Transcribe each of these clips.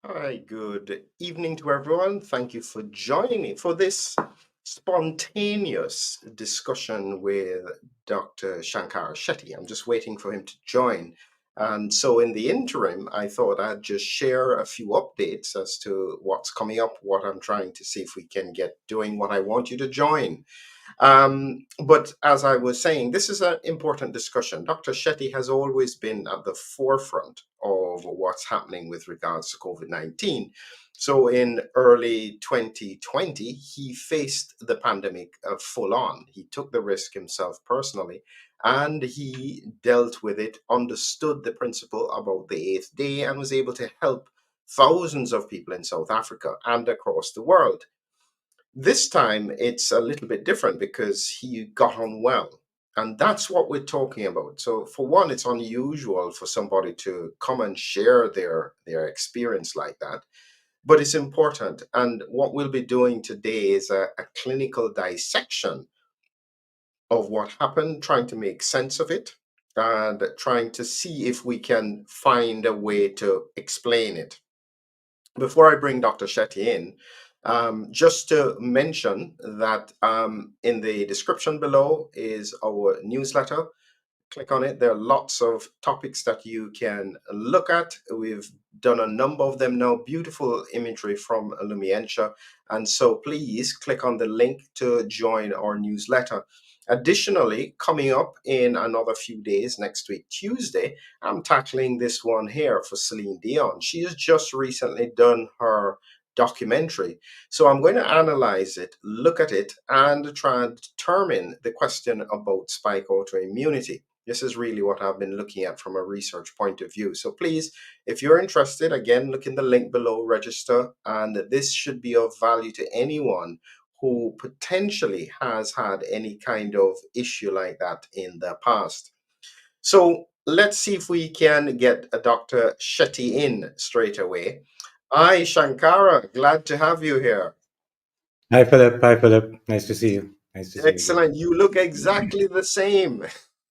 Hi, good evening to everyone. Thank you for joining me for this spontaneous discussion with Dr. Shankara Chetty. I'm just waiting for him to join. And so, in the interim, I thought I'd just share a few updates as to what's coming up, what I'm trying to see if we can get doing, what I want you to join. But as I was saying, this is an important discussion. Dr. Chetty has always been at the forefront of what's happening with regards to COVID 19. So in early 2020, he faced the pandemic full on. He took the risk himself personally and he dealt with it, understood the principle about the eighth day, and was able to help thousands of people in South Africa and across the world. This time it's a little bit different because he got on well. And that's what we're talking about. So for one, it's unusual for somebody to come and share their experience like that, but it's important. And what we'll be doing today is a clinical dissection of what happened, trying to make sense of it, and trying to see if we can find a way to explain it. Before I bring Dr. Shetty in, just to mention that in the description below is our newsletter. Click on it. There are lots of topics that you can look at. We've done a number of them now, beautiful imagery from Lumientia. And so please click on the link to join our newsletter. Additionally, coming up in another few days, next week, Tuesday, I'm tackling this one here for Celine Dion. She has just recently done her documentary. So I'm going to analyze it, look at it, and try and determine the question about spike autoimmunity. This is really what I've been looking at from a research point of view. So please, if you're interested, again, look in the link below, register, and this should be of value to anyone who potentially has had any kind of issue like that in the past. So let's see if we can get a Dr. Shetty in straight away. Hi, Shankara. Glad to have you here. Hi, Philip. Hi, Philip. Nice to see you. Nice to see you again. Excellent. You look exactly the same.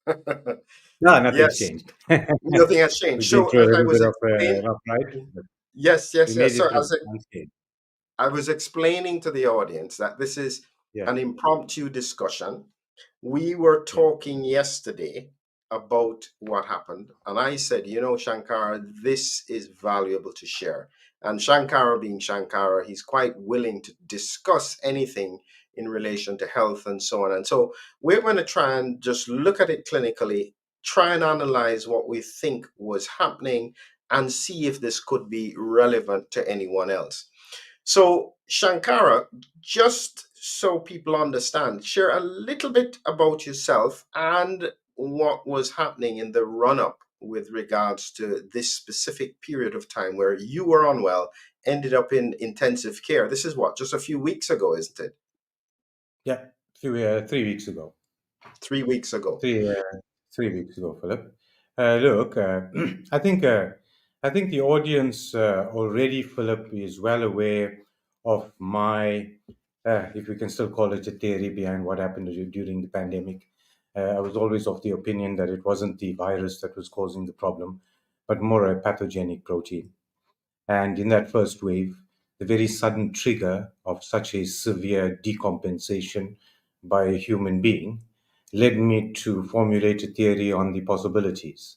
No, nothing's Yes, changed. nothing has We've changed. been So, through a as I little was bit of explaining, a rough ride, but we yes. made So, it through unscathed. I was explaining to the audience that this is Yeah, an impromptu discussion. We were yeah, talking yesterday about what happened, and I said, Shankar, this is valuable to share. And Shankara, being Shankara, he's quite willing to discuss anything in relation to health and so on. And so we're going to try and just look at it clinically, try and analyze what we think was happening, and see if this could be relevant to anyone else. So, Shankara, just so people understand, share a little bit about yourself and what was happening in the run up with regards to this specific period of time where you were unwell, ended up in intensive care. This is what, just a few weeks ago, isn't it? yeah. 3 weeks ago. 3 weeks ago. Three, uh, 3 weeks ago, Philip. Look, I think I think the audience already, Philip, is well aware of my, if we can still call it a theory behind what happened during the pandemic. I was always of the opinion that it wasn't the virus that was causing the problem, but more a pathogenic protein. And in that first wave, the very sudden trigger of such a severe decompensation by a human being led me to formulate a theory on the possibilities,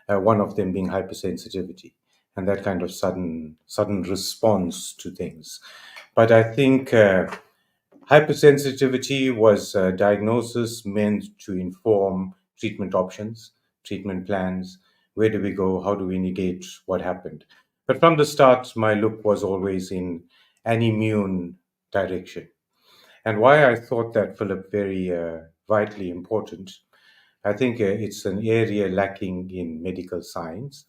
one of them being hypersensitivity and that kind of sudden response to things. But I think hypersensitivity was a diagnosis meant to inform treatment options, treatment plans. Where do we go? How do we negate what happened? But from the start, my look was always in an immune direction. And why I thought that, Philip, very vitally important, I think it's an area lacking in medical science.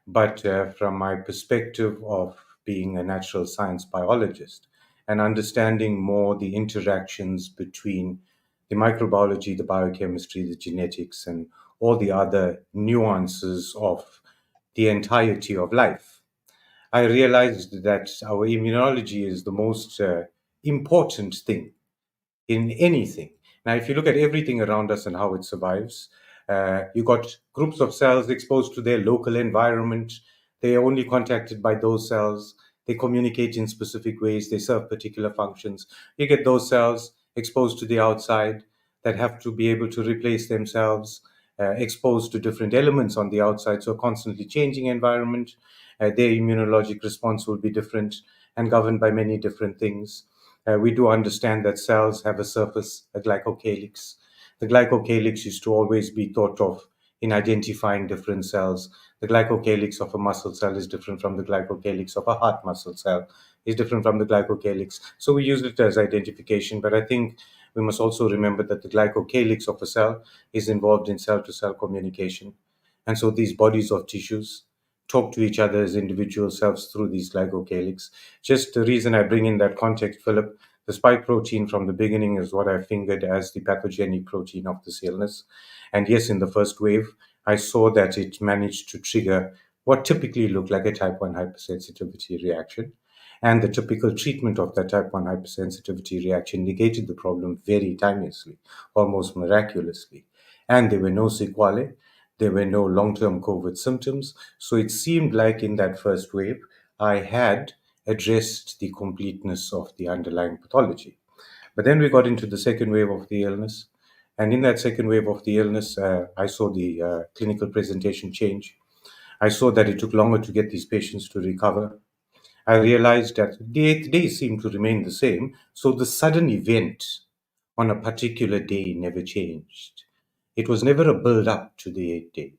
But from my perspective of being a natural science biologist and understanding more the interactions between the microbiology, the biochemistry, the genetics, and all the other nuances of the entirety of life, I realized that our immunology is the most important thing in anything. Now, if you look at everything around us and how it survives, you got groups of cells exposed to their local environment. They are only contacted by those cells. They communicate in specific ways. They serve particular functions. You get those cells exposed to the outside that have to be able to replace themselves, exposed to different elements on the outside, so constantly changing environment. Their immunologic response will be different and governed by many different things. We do understand that cells have a surface, a glycocalyx. The glycocalyx used to always be thought of in identifying different cells. The glycocalyx of a muscle cell is different from the glycocalyx of a heart muscle cell, is different from the glycocalyx. So we use it as identification, but I think we must also remember that the glycocalyx of a cell is involved in cell to cell communication. And so these bodies of tissues talk to each other as individual cells through these glycocalyx. Just the reason I bring in that context, Philip, the spike protein from the beginning is what I fingered as the pathogenic protein of this illness. And yes, in the first wave, I saw that it managed to trigger what typically looked like a type 1 hypersensitivity reaction. And the typical treatment of that type 1 hypersensitivity reaction negated the problem very timeously, almost miraculously. And there were no sequelae, there were no long term COVID symptoms. So it seemed like in that first wave, I had addressed the completeness of the underlying pathology. But then we got into the second wave of the illness. And in that second wave of the illness, I saw the clinical presentation change. I saw that it took longer to get these patients to recover. I realized that the 8th day seemed to remain the same. So the sudden event on a particular day never changed. It was never a build up to the 8th day.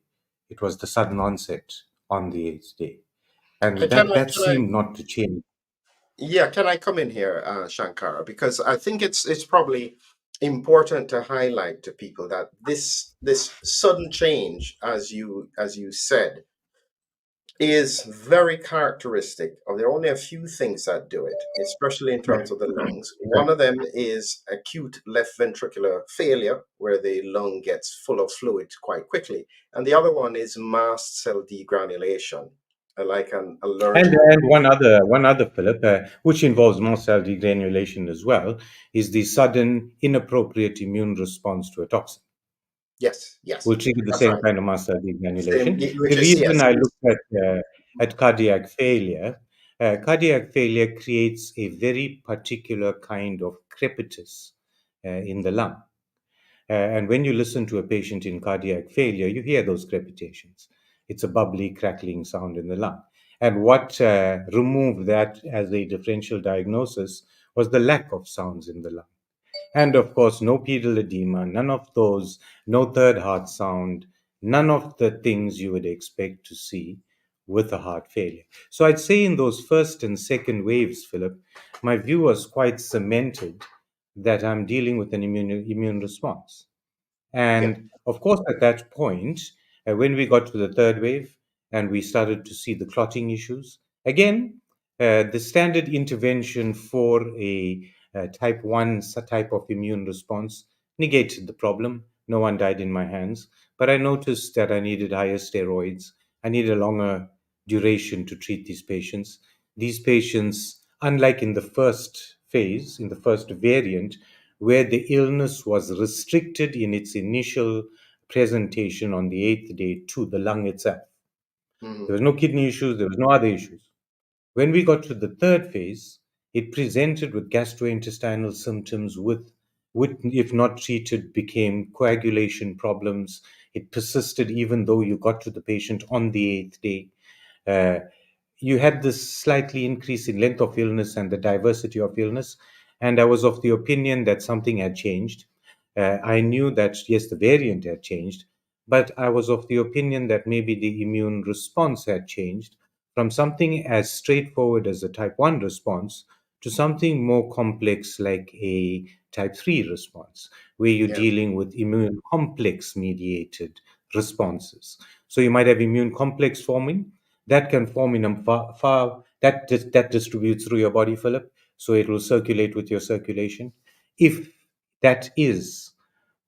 It was the sudden onset on the 8th day. And Can that can I seemed not to change. Yeah, can I come in here, Shankara? Because I think it's probably important to highlight to people that this sudden change, as you said, is very characteristic of. There are only a few things that do it, especially in Yeah, terms of the lungs. One exactly. of them is acute left ventricular failure, where the lung gets full of fluid quite quickly, and the other one is mast cell degranulation, like an allergic. And one other, Philip, which involves more cell degranulation as well, is the sudden inappropriate immune response to a toxin. Yes, yes, Will trigger the that's same right. kind of mast cell Same, degranulation. The which is reason yes. I looked at cardiac failure creates a very particular kind of crepitus in the lung. And when you listen to a patient in cardiac failure, you hear those crepitations. It's a bubbly, crackling sound in the lung. And what removed that as a differential diagnosis was the lack of sounds in the lung. And of course, no pedal edema, none of those, no third heart sound, none of the things you would expect to see with a heart failure. So I'd say in those first and second waves, Philip, my view was quite cemented that I'm dealing with an immune response. Yeah. And of course, at that point, when we got to the third wave and we started to see the clotting issues, again, the standard intervention for a type 1 type of immune response negated the problem. No one died in my hands. But I noticed that I needed higher steroids. I needed a longer duration to treat these patients. These patients, unlike in the first phase, in the first variant, where the illness was restricted in its initial presentation on the 8th day to the lung itself. There Hmm. was no kidney issues, there was no other issues. When we got to the third phase, it presented with gastrointestinal symptoms, with if not treated, became coagulation problems. It persisted even though you got to the patient on the 8th day. Uh, you had this slightly increase in length of illness and the diversity of illness. And I was of the opinion that something had changed. I knew that, yes, the variant had changed, but I was of the opinion that maybe the immune response had changed from something as straightforward as a type 1 response to something more complex like a type 3 response, where you're Yeah. dealing with immune complex mediated responses. So you might have immune complex forming that can form in a that distributes through your body, Philip. So it will circulate with your circulation. If that is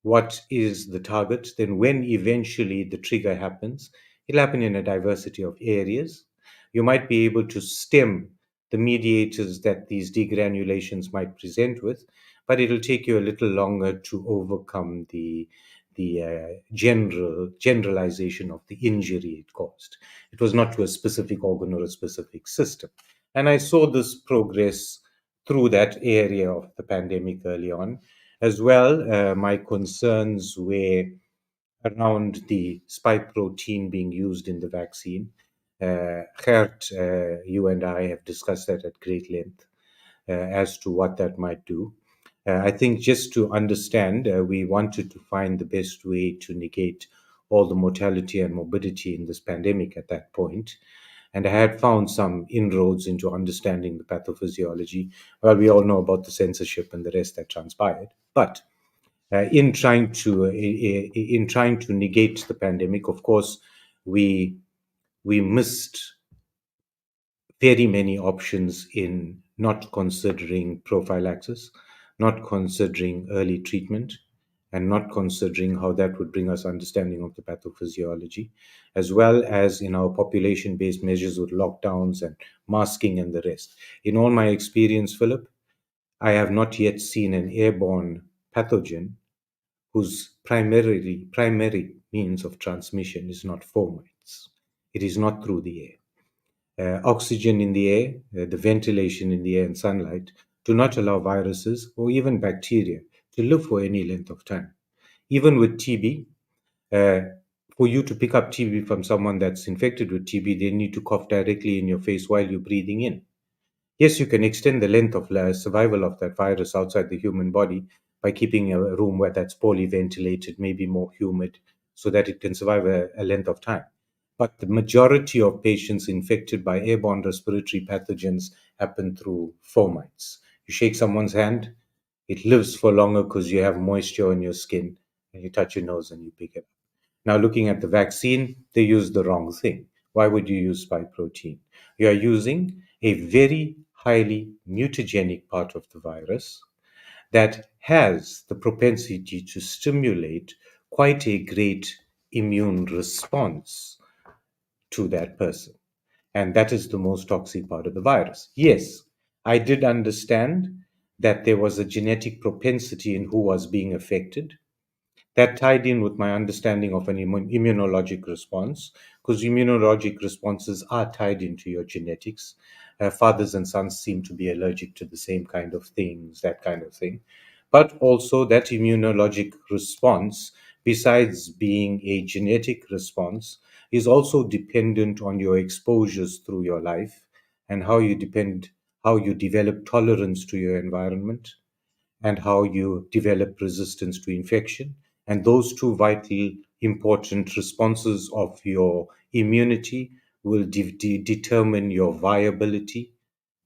what is the target, then when eventually the trigger happens, it'll happen in a diversity of areas. You might be able to stem the mediators that these degranulations might present with, but it'll take you a little longer to overcome the generalization of the injury it caused. It was not to a specific organ or a specific system. And I saw this progress through that area of the pandemic early on. As well, my concerns were around the spike protein being used in the vaccine. Gert, you and I have discussed that at great length as to what that might do. I think just to understand, we wanted to find the best way to negate all the mortality and morbidity in this pandemic at that point. And I had found some inroads into understanding the pathophysiology. Well, we all know about the censorship and the rest that transpired. But in trying to negate the pandemic, of course, we missed very many options in not considering prophylaxis, not considering early treatment, and not considering how that would bring us understanding of the pathophysiology, as well as in our population-based measures with lockdowns and masking and the rest. In all my experience, Philip, I have not yet seen an airborne pathogen whose primary means of transmission is not fomites. It is not through the air. Oxygen in the air, the ventilation in the air, and sunlight do not allow viruses or even bacteria to live for any length of time. Even with TB, uh, for you to pick up TB from someone that's infected with TB, they need to cough directly in your face while you're breathing in. Yes, you can extend the length of survival of that virus outside the human body by keeping a room where that's poorly ventilated, maybe more humid, so that it can survive a length of time. But the majority of patients infected by airborne respiratory pathogens happen through fomites. You shake someone's hand, it lives for longer because you have moisture on your skin, and you touch your nose and you pick it up. Now, looking at the vaccine, they used the wrong thing. Why would you use spike protein? You are using a very highly mutagenic part of the virus that has the propensity to stimulate quite a great immune response to that person. And that is the most toxic part of the virus. Yes, I did understand that there was a genetic propensity in who was being affected. That tied in with my understanding of an immunologic response, because immunologic responses are tied into your genetics. Fathers and sons seem to be allergic to the same kind of things, that kind of thing. But also, that immunologic response, besides being a genetic response, is also dependent on your exposures through your life and how you develop tolerance to your environment and how you develop resistance to infection. And those two vital, important responses of your immunity will determine your viability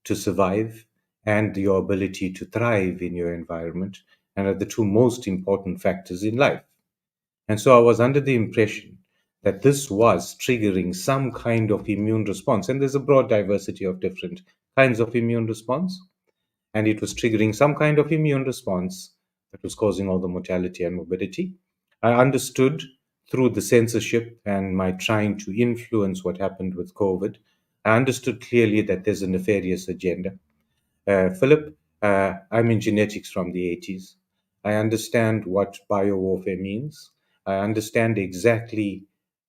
to survive and your ability to thrive in your environment, and are the two most important factors in life. And so I was under the impression that this was triggering some kind of immune response. And there's a broad diversity of different kinds of immune response, and it was triggering some kind of immune response that was causing all the mortality and morbidity. I understood through the censorship and my trying to influence what happened with COVID, I understood clearly that there's a nefarious agenda. Philip, I'm in genetics from the 80s. I understand what biowarfare means. I understand exactly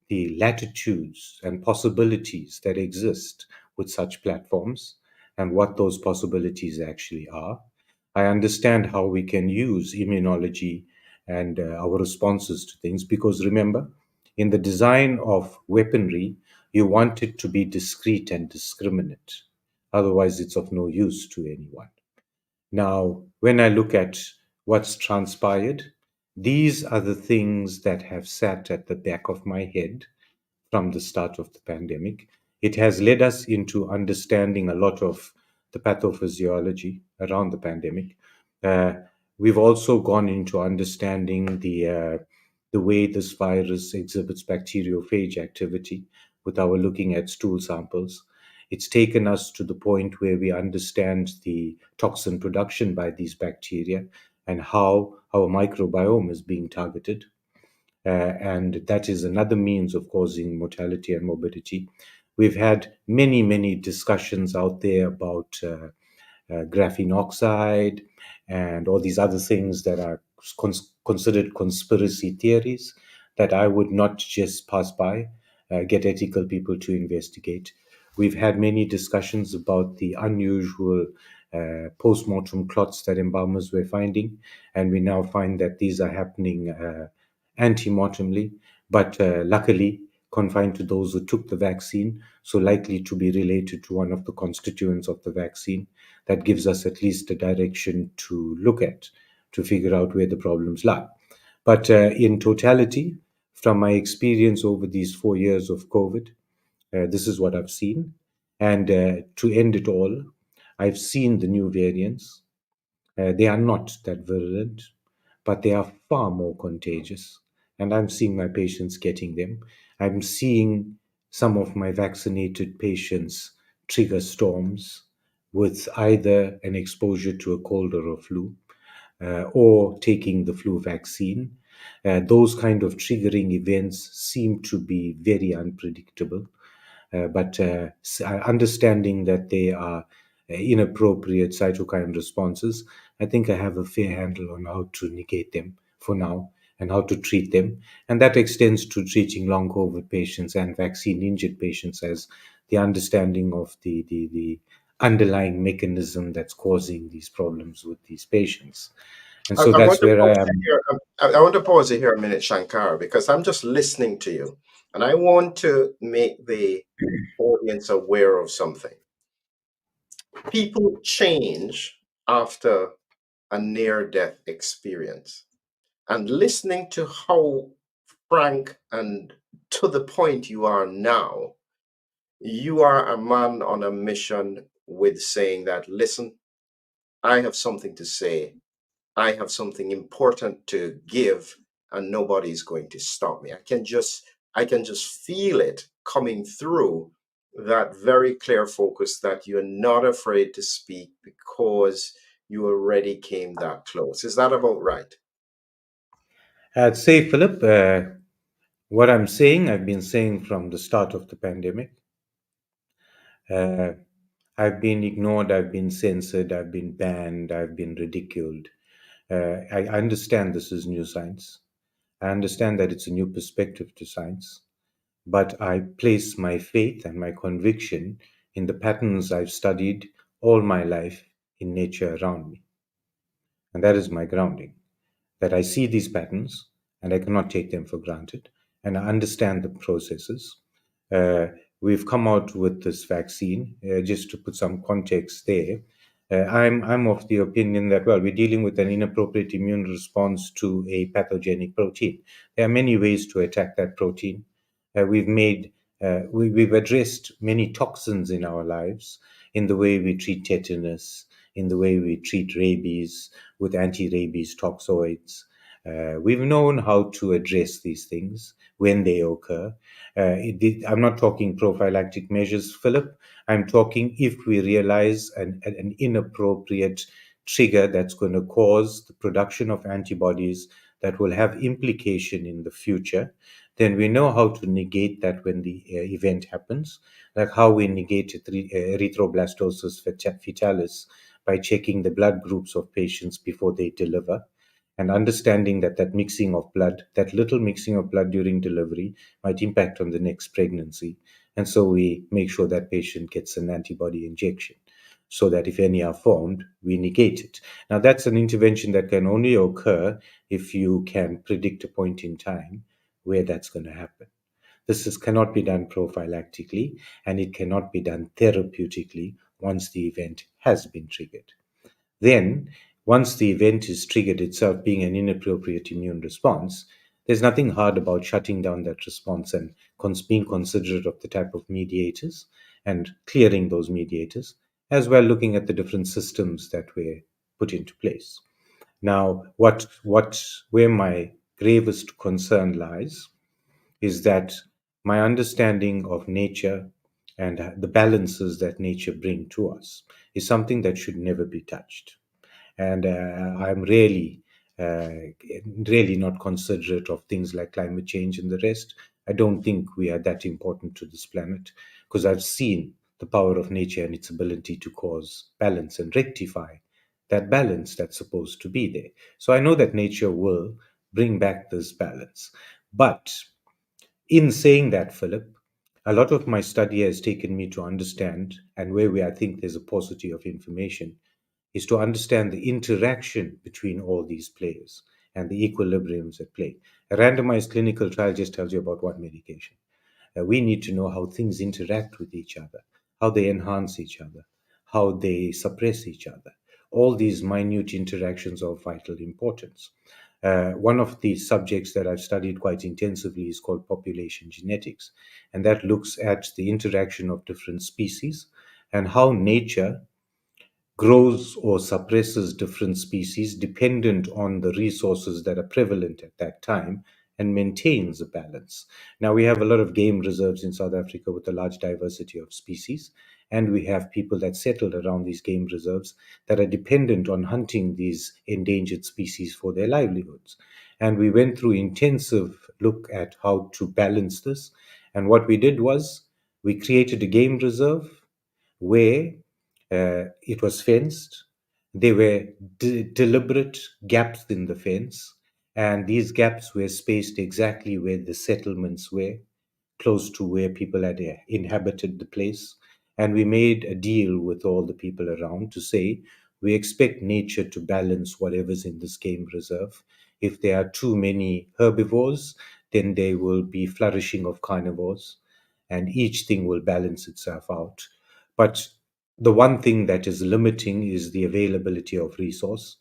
the latitudes and possibilities that exist with such platforms and what those possibilities actually are. I understand how we can use immunology and our responses to things, because remember, in the design of weaponry, you want it to be discrete and discriminate. Otherwise, it's of no use to anyone. Now, when I look at what's transpired, these are the things that have sat at the back of my head from the start of the pandemic. It has led us into understanding a lot of the pathophysiology around the pandemic. Uh, we've also gone into understanding the way this virus exhibits bacteriophage activity with our looking at stool samples. It's taken us to the point where we understand the toxin production by these bacteria and how our microbiome is being targeted. And that is another means of causing mortality and morbidity. We've had many, many discussions out there about graphene oxide and all these other things that are considered conspiracy theories that I would not just pass by, get ethical people to investigate. We've had many discussions about the unusual post-mortem clots that embalmers were finding, and we now find that these are happening ante-mortemly, but luckily confined to those who took the vaccine, so likely to be related to one of the constituents of the vaccine. That gives us at least a direction to look at to figure out where the problems lie. But in totality, from my experience over these 4 years of COVID, this is what I've seen. And to end it all, I've seen the new variants. They are not that virulent, but they are far more contagious. And I'm seeing my patients getting them. I'm seeing some of my vaccinated patients trigger storms with either an exposure to a cold or a flu, or taking the flu vaccine. Those kind of triggering events seem to be very unpredictable. But understanding that they are inappropriate cytokine responses, I think I have a fair handle on how to negate them for now and how to treat them. And that extends to treating long COVID patients and vaccine injured patients, as the understanding of the underlying mechanism that's causing these problems with these patients. And so I want that's to where I pause it am. here. I want to pause it here a minute, Shankar, because I'm just listening to you, and I want to make the audience aware of something. People change after a near-death experience, and listening to how frank and to the point you are now, you are a man on a mission with saying that, listen, I have something to say. I have something important to give, and nobody's going to stop me. I can just feel it coming through, that very clear focus that you're not afraid to speak because you already came that close. Is that about right? I'd say, Philip, what I'm saying, I've been saying from the start of the pandemic. Uh, I've been ignored, I've been censored, I've been banned, I've been ridiculed. I understand this is new science. I understand that it's a new perspective to science, but I place my faith and my conviction in the patterns I've studied all my life in nature around me. And that is my grounding, that I see these patterns and I cannot take them for granted. And I understand the processes. Uh, we've come out with this vaccine, just to put some context there. I'm of the opinion that, well, we're dealing with an inappropriate immune response to a pathogenic protein. There are many ways to attack that protein. We've addressed many toxins in our lives, in the way we treat tetanus, in the way we treat rabies with anti-rabies toxoids. We've known how to address these things when they occur. I'm not talking prophylactic measures, Philip. I'm talking if we realize an inappropriate trigger that's going to cause the production of antibodies that will have implication in the future, then we know how to negate that when the event happens, like how we negate erythroblastosis fetalis by checking the blood groups of patients before they deliver, and understanding that that mixing of blood, that little mixing of blood during delivery, might impact on the next pregnancy. And so we make sure that patient gets an antibody injection so that if any are formed, we negate it. Now, that's an intervention that can only occur if you can predict a point in time where that's going to happen. Cannot be done prophylactically, and it cannot be done therapeutically once the event has been triggered. Then, once the event is triggered itself being an inappropriate immune response, there's nothing hard about shutting down that response and being considerate of the type of mediators and clearing those mediators, as well looking at the different systems that were put into place. Now, where my gravest concern lies is that my understanding of nature and the balances that nature bring to us is something that should never be touched. And I'm uh, really not considerate of things like climate change and the rest. I don't think we are that important to this planet, because I've seen the power of nature and its ability to cause balance and rectify that balance that's supposed to be there. So I know that nature will bring back this balance. But in saying that, Philip, a lot of my study has taken me to understand, and where I think there's a paucity of information, is to understand the interaction between all these players and the equilibriums at play. A randomized clinical trial just tells you about one medication. We need to know how things interact with each other, how they enhance each other, how they suppress each other. All these minute interactions are of vital importance. One of the subjects that I've studied quite intensively is called population genetics, and that looks at the interaction of different species and how nature grows or suppresses different species dependent on the resources that are prevalent at that time and maintains a balance. Now, we have a lot of game reserves in South Africa with a large diversity of species, and we have people that settled around these game reserves that are dependent on hunting these endangered species for their livelihoods. And we went through intensive look at how to balance this. And what we did was we created a game reserve where it was fenced. There were deliberate gaps in the fence, and these gaps were spaced exactly where the settlements were, close to where people had inhabited the place. And we made a deal with all the people around to say we expect nature to balance whatever's in this game reserve. If there are too many herbivores, then there will be flourishing of carnivores, and each thing will balance itself out. But the one thing that is limiting is the availability of resource.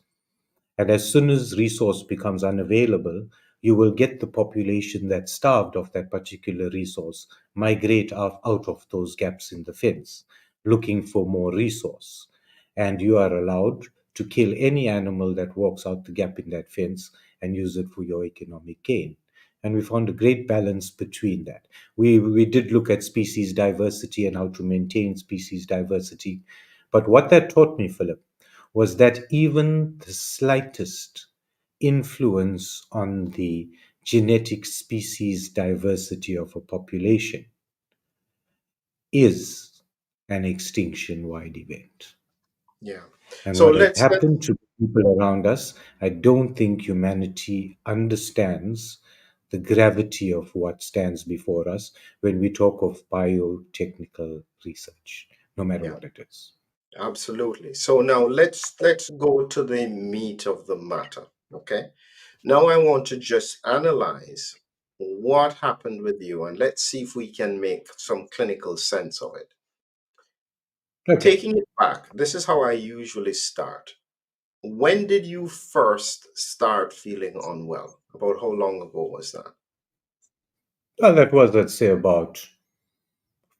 And as soon as resource becomes unavailable, you will get the population that's starved of that particular resource migrate out of those gaps in the fence, looking for more resource. And you are allowed to kill any animal that walks out the gap in that fence and use it for your economic gain. And we found a great balance between that. We did look at species diversity and how to maintain species diversity. But what that taught me, Philip, was that even the slightest influence on the genetic species diversity of a population is an extinction wide event. Yeah. And So what has let's happened to people around us, I don't think humanity understands the gravity of what stands before us when we talk of biotechnical research, no matter yeah, what it is. absolutely. So now let's go to the meat of the matter. Okay. Now I want to just analyze what happened with you and let's see if we can make some clinical sense of it. Okay. Taking it back, this is how I usually start. When did you first start feeling unwell? About how long ago was that? Well, that was, let's say, about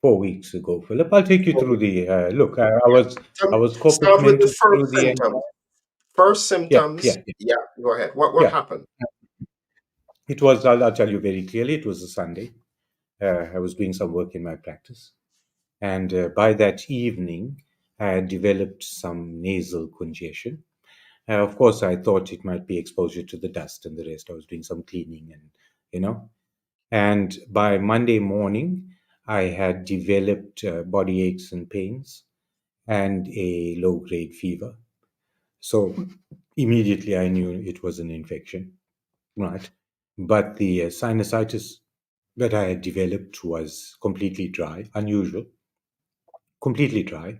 4 weeks ago, Philip. I'll take you Oh, through the look. yeah. I was corporate Start with the mentored first through the symptoms. First yeah, symptoms. yeah, yeah, Yeah, go ahead. What yeah. happened? It was. I'll tell you very clearly. It was a Sunday. I was doing some work in my practice, and by that evening, I had developed some nasal congestion. Of course, I thought it might be exposure to the dust and the rest. I was doing some cleaning, and you know. And by Monday morning, I had developed body aches and pains and a low grade fever. So immediately I knew it was an infection, right? But the sinusitis that I had developed was completely dry, unusual, completely dry.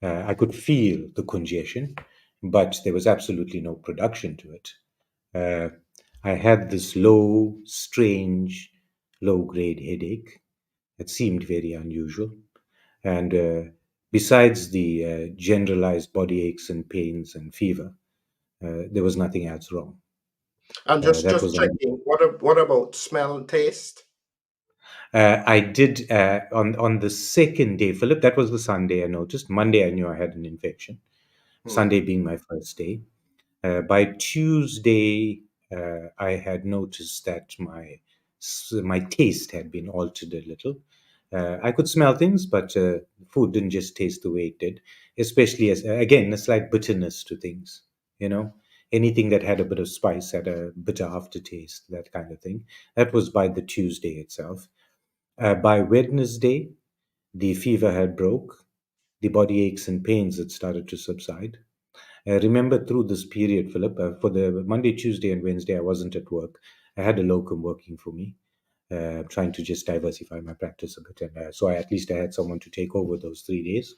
I could feel the congestion, but there was absolutely no production to it. Uh, I had this low, strange, low grade headache. It seemed very unusual. And besides the generalized body aches and pains and fever, there was nothing else wrong. I'm That just was on. checking. What about smell and taste? I did on the second day, Philip. That was the Sunday. I noticed. Monday, I knew I had an infection. Hmm. Sunday being my first day. By Tuesday, I had noticed that my taste had been altered a little. I could smell things, but food didn't just taste the way it did. Especially as again a slight bitterness to things. You know, anything that had a bit of spice had a bitter aftertaste. That kind of thing. That was by the Tuesday itself. By Wednesday, the fever had broke. The body aches and pains had started to subside, Remember, through this period, Philip, for the Monday, Tuesday, and Wednesday, I wasn't at work. I had a locum working for me, trying to just diversify my practice a bit. And so at least I had someone to take over those 3 days.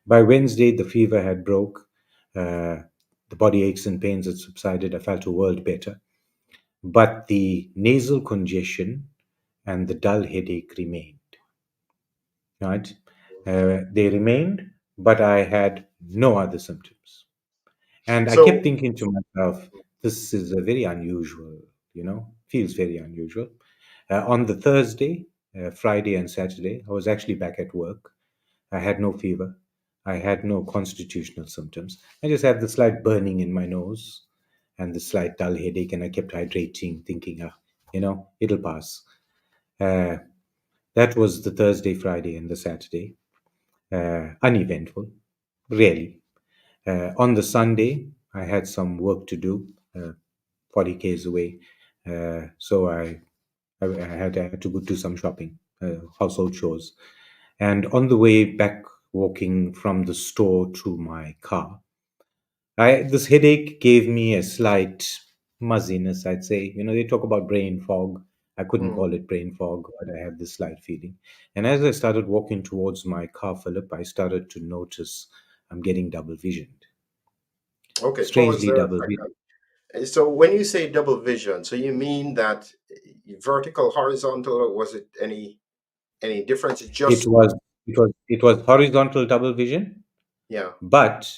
By Wednesday, the fever had broke. The body aches and pains had subsided. I felt a world better. But the nasal congestion and the dull headache remained. Right? They remained, but I had no other symptoms. And I kept So, thinking to myself, this is a very unusual, feels very unusual. On the Thursday, Friday, and Saturday, I was actually back at work. I had no fever. I had no constitutional symptoms. I just had the slight burning in my nose and the slight dull headache, and I kept hydrating, thinking, it'll pass. Uh, that was the Thursday, Friday, and the Saturday. Uneventful, really. On the Sunday, I had some work to do, 40 k's away. So I had to go do some shopping, household chores. And on the way back, walking from the store to my car, this headache gave me a slight muzziness, I'd say. They talk about brain fog. I couldn't mm, call it brain fog, but I had this slight feeling. And as I started walking towards my car, Philip, I started to notice I'm getting double visioned. okay, pause Strangely there a double visioned. second. So when you say double vision, so you mean that vertical, horizontal, or was it any difference? It It just was it was horizontal double vision, yeah. but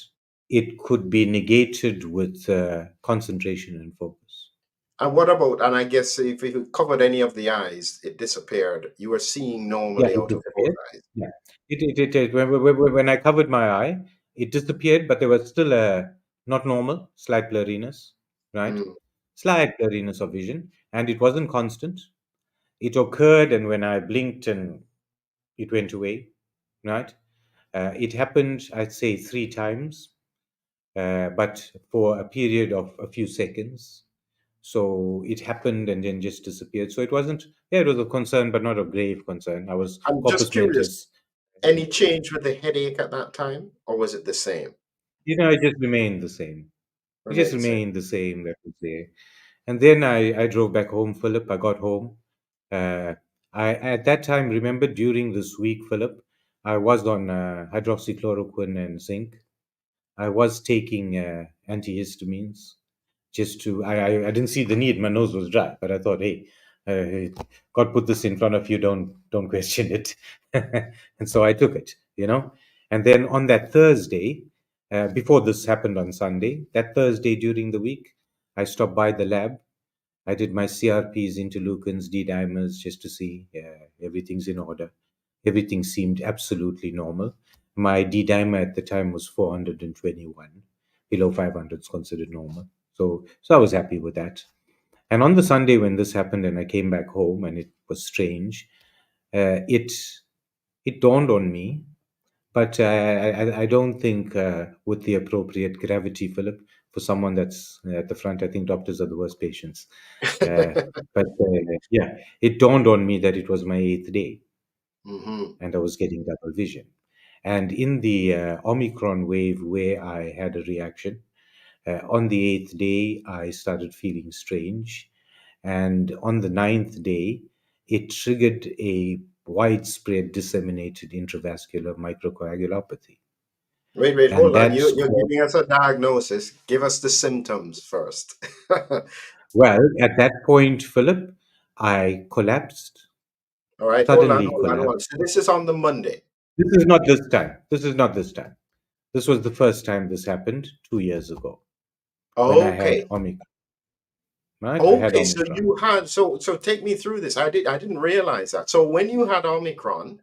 it could be negated with concentration and focus. And what about, and I guess if it covered any of the eyes, it disappeared. You were seeing Yeah, normally it out of both disappeared. eyes. Yeah, when I covered my eye, it disappeared, but there was still a not normal, slight blurriness, right? Mm. Slight blurriness of vision, and it wasn't constant. It occurred, and when I blinked, and it went away, right? It happened, I'd say, 3 times, but for a period of a few seconds. So it happened and then just disappeared. So it wasn't, yeah, it was a concern, but not a grave concern. I was I'm just corpus curious, mentis. any change with the headache at that time, or was it the same? It just remained the same. It just Remained the same. remained the same, that would say. And then I drove back home, Philip. I got home. Uh, I at that time, remember, during this week, Philip, I was on hydroxychloroquine and zinc. I was taking antihistamines just to. I didn't see the need. My nose was dry, but I thought, hey, God put this in front of you. Don't question it. And so I took it. And then on that Thursday, before this happened on Sunday, that Thursday during the week, I stopped by the lab. I did my CRPs, interleukins, D dimers, just to see everything's in order. Everything seemed absolutely normal. My D dimer at the time was 421. Below 500 is considered normal. So I was happy with that. And on the Sunday when this happened and I came back home and it was strange, it dawned on me, but I don't think with the appropriate gravity, Philip, for someone that's at the front. I think doctors are the worst patients. Uh, but yeah, it dawned on me that it was my 8th day Hmm. and I was getting double vision. And in the Omicron wave where I had a reaction, on the 8th day, I started feeling strange. And on the 9th day, it triggered a widespread disseminated intravascular microcoagulopathy. Wait, And hold on. that's You're called, giving us a diagnosis. Give us the symptoms first. well, at that point, Philip, I collapsed, All right, suddenly hold on. collapsed. So this is on the Monday. This is not this time. This is not this time. This was the first time this happened 2 years ago when I Okay. had Omicron, right? I had Okay, so Omicron. you had so take me through this. I didn't realize that. So when you had Omicron,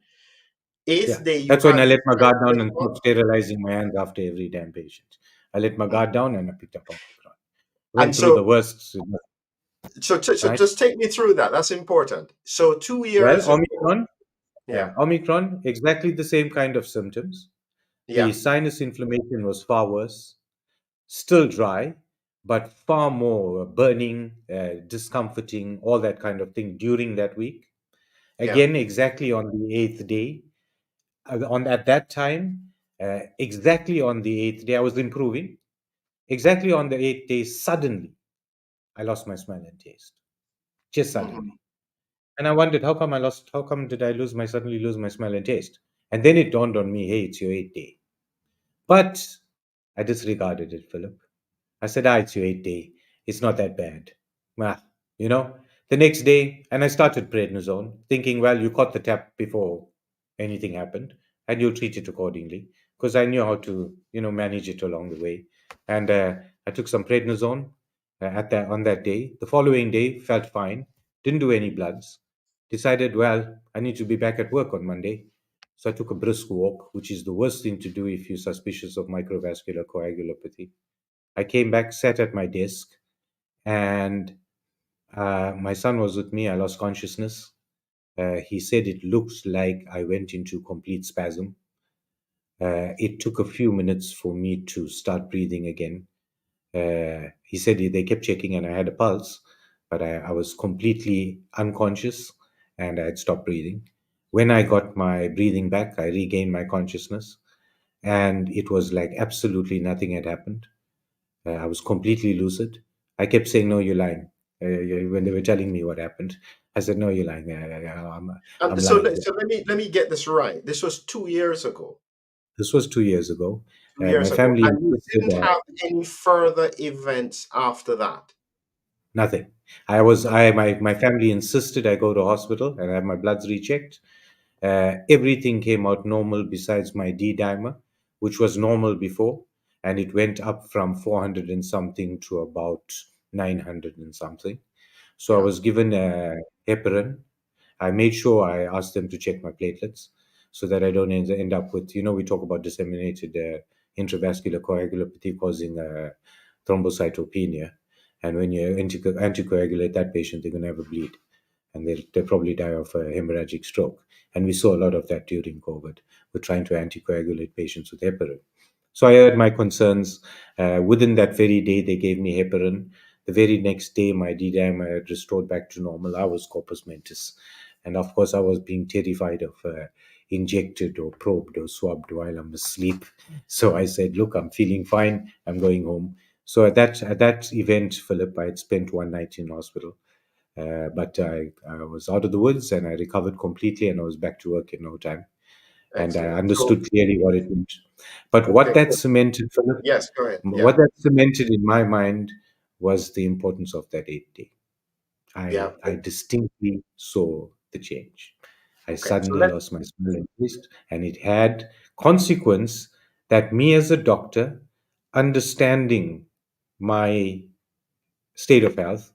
eighth Yeah, day you that's when had I the let my guard down and symptom, stopped sterilizing my hands after every damn patient. I let my guard down and I picked up Omicron. and Went through so the worst, so right? just take me through that. That's important. So two Well, years ago, yeah, Omicron, exactly the same kind of symptoms. The yeah, sinus inflammation was far worse, still dry, but far more burning, discomforting, all that kind of thing during that week. yeah. Again, exactly on the 8th day, on at that time, exactly on the 8th day, I was improving. Exactly on the 8th day, suddenly, I lost my smell and taste, just Mhm. suddenly. And I wondered, how come did I suddenly lose my smell and taste? And then it dawned on me, hey, it's your 8th day. But I disregarded it, Philip. I said, it's your 8th day. It's not that bad. Ah, you know, the next day, and I started prednisone, thinking, well, you caught the tap before anything happened, and you'll treat it accordingly. Because I knew how to, manage it along the way. And I took some prednisone on that day. The following day, felt fine, didn't do any bloods. Decided, well, I need to be back at work on Monday. So I took a brisk walk, which is the worst thing to do if you're suspicious of microvascular coagulopathy. I came back, sat at my desk, and my son was with me. I lost consciousness. He said it looks like I went into complete spasm. It took a few minutes for me to start breathing again. He said they kept checking and I had a pulse, but I was completely unconscious and I had stopped breathing. When I got my breathing back, I regained my consciousness, and it was like absolutely nothing had happened. I was completely lucid. I kept saying, "No, you're lying." When they were telling me what happened, I said, "No, you're lying. I'm So, lying." let me get this right. This was 2 years ago. This was 2 years ago. Two years My ago, family and you insisted didn't have any further events after that. nothing. I was No. I my family insisted I go to hospital and have my bloods rechecked. Everything came out normal besides my D dimer, which was normal before, and it went up from 400 and something to about 900 and something. So I Yeah. was given a heparin. I made sure I asked them to check my platelets so that I don't end up with, we talk about disseminated intravascular coagulopathy causing thrombocytopenia. And when you anticoagulate that patient, they're going to have a bleed and they'll probably die of a hemorrhagic stroke. And we saw a lot of that during COVID. We're trying to anticoagulate patients with heparin. So I heard my concerns. Within that very day, they gave me heparin. The very next day, my D-dimer had restored back to normal. I was corpus mentis. And of course, I was being terrified of injected or probed or swabbed while I'm asleep. So I said, look, I'm feeling fine. I'm going home. So at that event, Philip, I had spent one night in hospital. But I was out of the woods and I recovered completely and I was back to work in no time. And I Excellent. So, understood clearly what it meant. But what okay. that cemented, Philip, Yes, go ahead. Yeah. what that cemented in my mind was the importance of that 8th day. Yeah. I distinctly saw the change. I Okay. So suddenly let lost my smell and taste, and it had consequence that me as a doctor, understanding my state of health,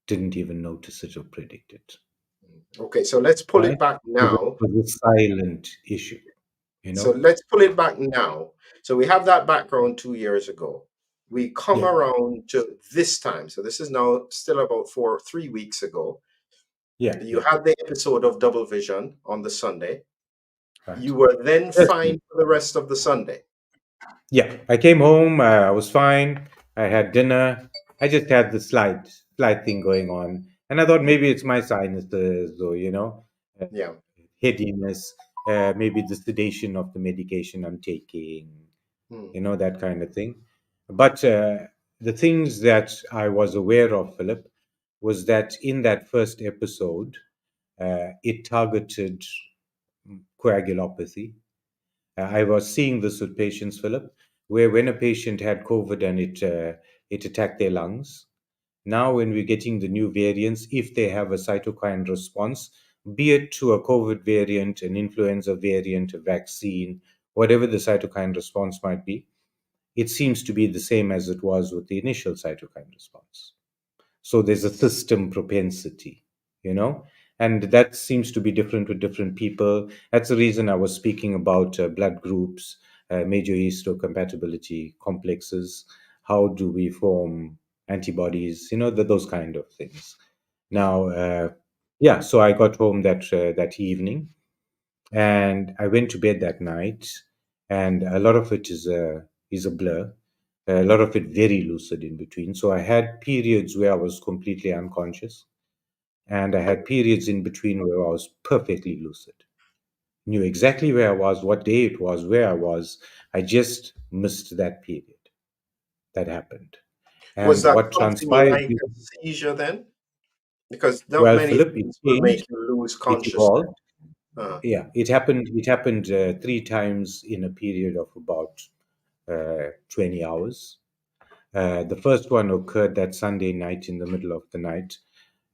didn't even notice it or predict it. Okay. So let's pull Right? it back Because it now. was a silent issue, you So know? let's pull it back now. So we have that background 2 years ago. We come Yeah, around to this time. So this is now still about 3 weeks ago. yeah, You yeah. had the episode of double vision on the Sunday. Right. You were then Yes. fine for the rest of the Sunday. Yeah, I came home. I was fine. I had dinner. I just had the slight thing going on, and I thought Mm. maybe it's my sinuses or uh, Yeah. headiness. Maybe the sedation of the medication I'm taking. Mm. That kind of thing. But the things that I was aware of, Philip, was that in that first episode, it targeted coagulopathy. I was seeing this with patients, Philip, where when a patient had COVID and it attacked their lungs. Now, when we're getting the new variants, if they have a cytokine response, be it to a COVID variant, an influenza variant, a vaccine, whatever the cytokine response might be, it seems to be the same as it was with the initial cytokine response. So there's a system propensity, you know, and that seems to be different with different people. That's the reason I was speaking about blood groups, major histocompatibility complexes. How do we form antibodies? Those kind of things. Now, yeah, so I got home that evening and I went to bed that night, and a lot of it is a blur. A lot of it very lucid in between. So I had periods where I was completely unconscious, and I had periods in between where I was perfectly lucid. Knew exactly where I was, what day it was, where I was. I just missed that period. that happened. Was And that what something transpired, like a seizure then? Because not well, many Philip, it things will make changed, you lose it consciousness. evolved. Yeah, it happened. It happened 3 times in a period of about 20 hours. The first one occurred that Sunday night in the middle of the night.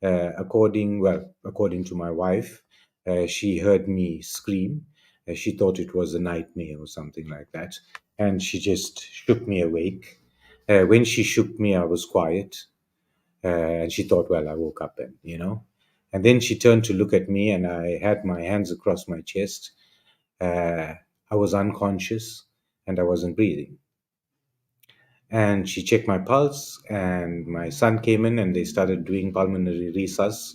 According to my wife, she heard me scream. She thought it was a nightmare or something like that, and she just shook me awake. When she shook me, I was quiet, and she thought, well, I woke up and then she turned to look at me, and I had my hands across my chest. I was unconscious, and I wasn't breathing. And she checked my pulse, and my son came in, and they started doing pulmonary resus.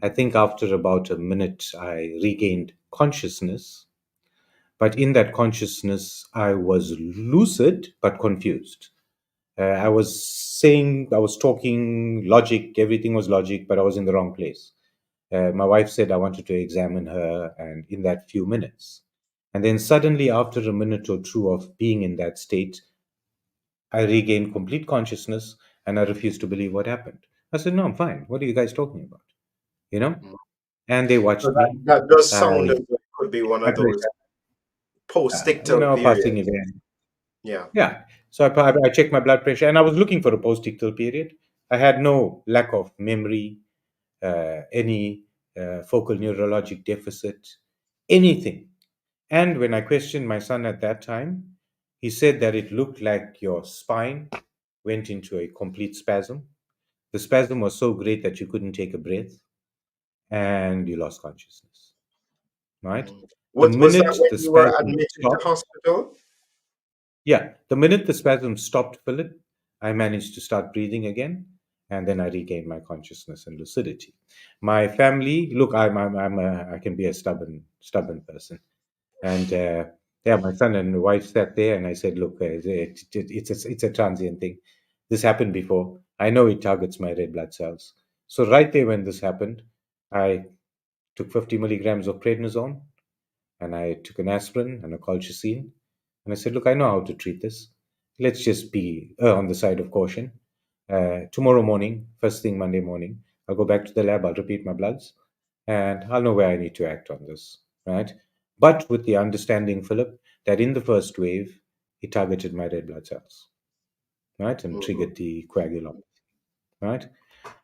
I think after about a minute, I regained consciousness. But in that consciousness, I was lucid but confused. I was talking logic, everything was logic, but I was in the wrong place. My wife said I wanted to examine her, and in that few minutes. And then suddenly, after a minute or two of being in that state, I regained complete consciousness, and I refused to believe what happened. I said, no, I'm fine. What are you guys talking about? You know? Mm. And they So watched that, me. that does sound as I, though it could be one my of those pressure, post-ictal passing periods. event. Yeah. Yeah. So I checked my blood pressure, and I was looking for a post-ictal period. I had no lack of memory, any focal neurologic deficit, anything. And when I questioned my son at that time, he said that it looked like your spine went into a complete spasm. The spasm was so great that you couldn't take a breath, and you lost consciousness. Right? Mm. The Was that minute when the you were spasm admitted to stopped, hospital? yeah, the minute the spasm stopped, Philip, I managed to start breathing again, and then I regained my consciousness and lucidity. My family, look, I can be a stubborn person, and yeah, my son and wife sat there, and I said, look, it's a transient thing. This happened before. I know it targets my red blood cells. So right there when this happened, I took 50 milligrams of prednisone, and I took an aspirin and a colchicine. And I said, look, I know how to treat this. Let's just be on the side of caution. Tomorrow morning, first thing Monday morning, I'll go back to the lab, I'll repeat my bloods, and I'll know where I need to act on this, right? But with the understanding, Philip, that in the first wave, it targeted my red blood cells, right, and Mhm. triggered the coagulopathy, right?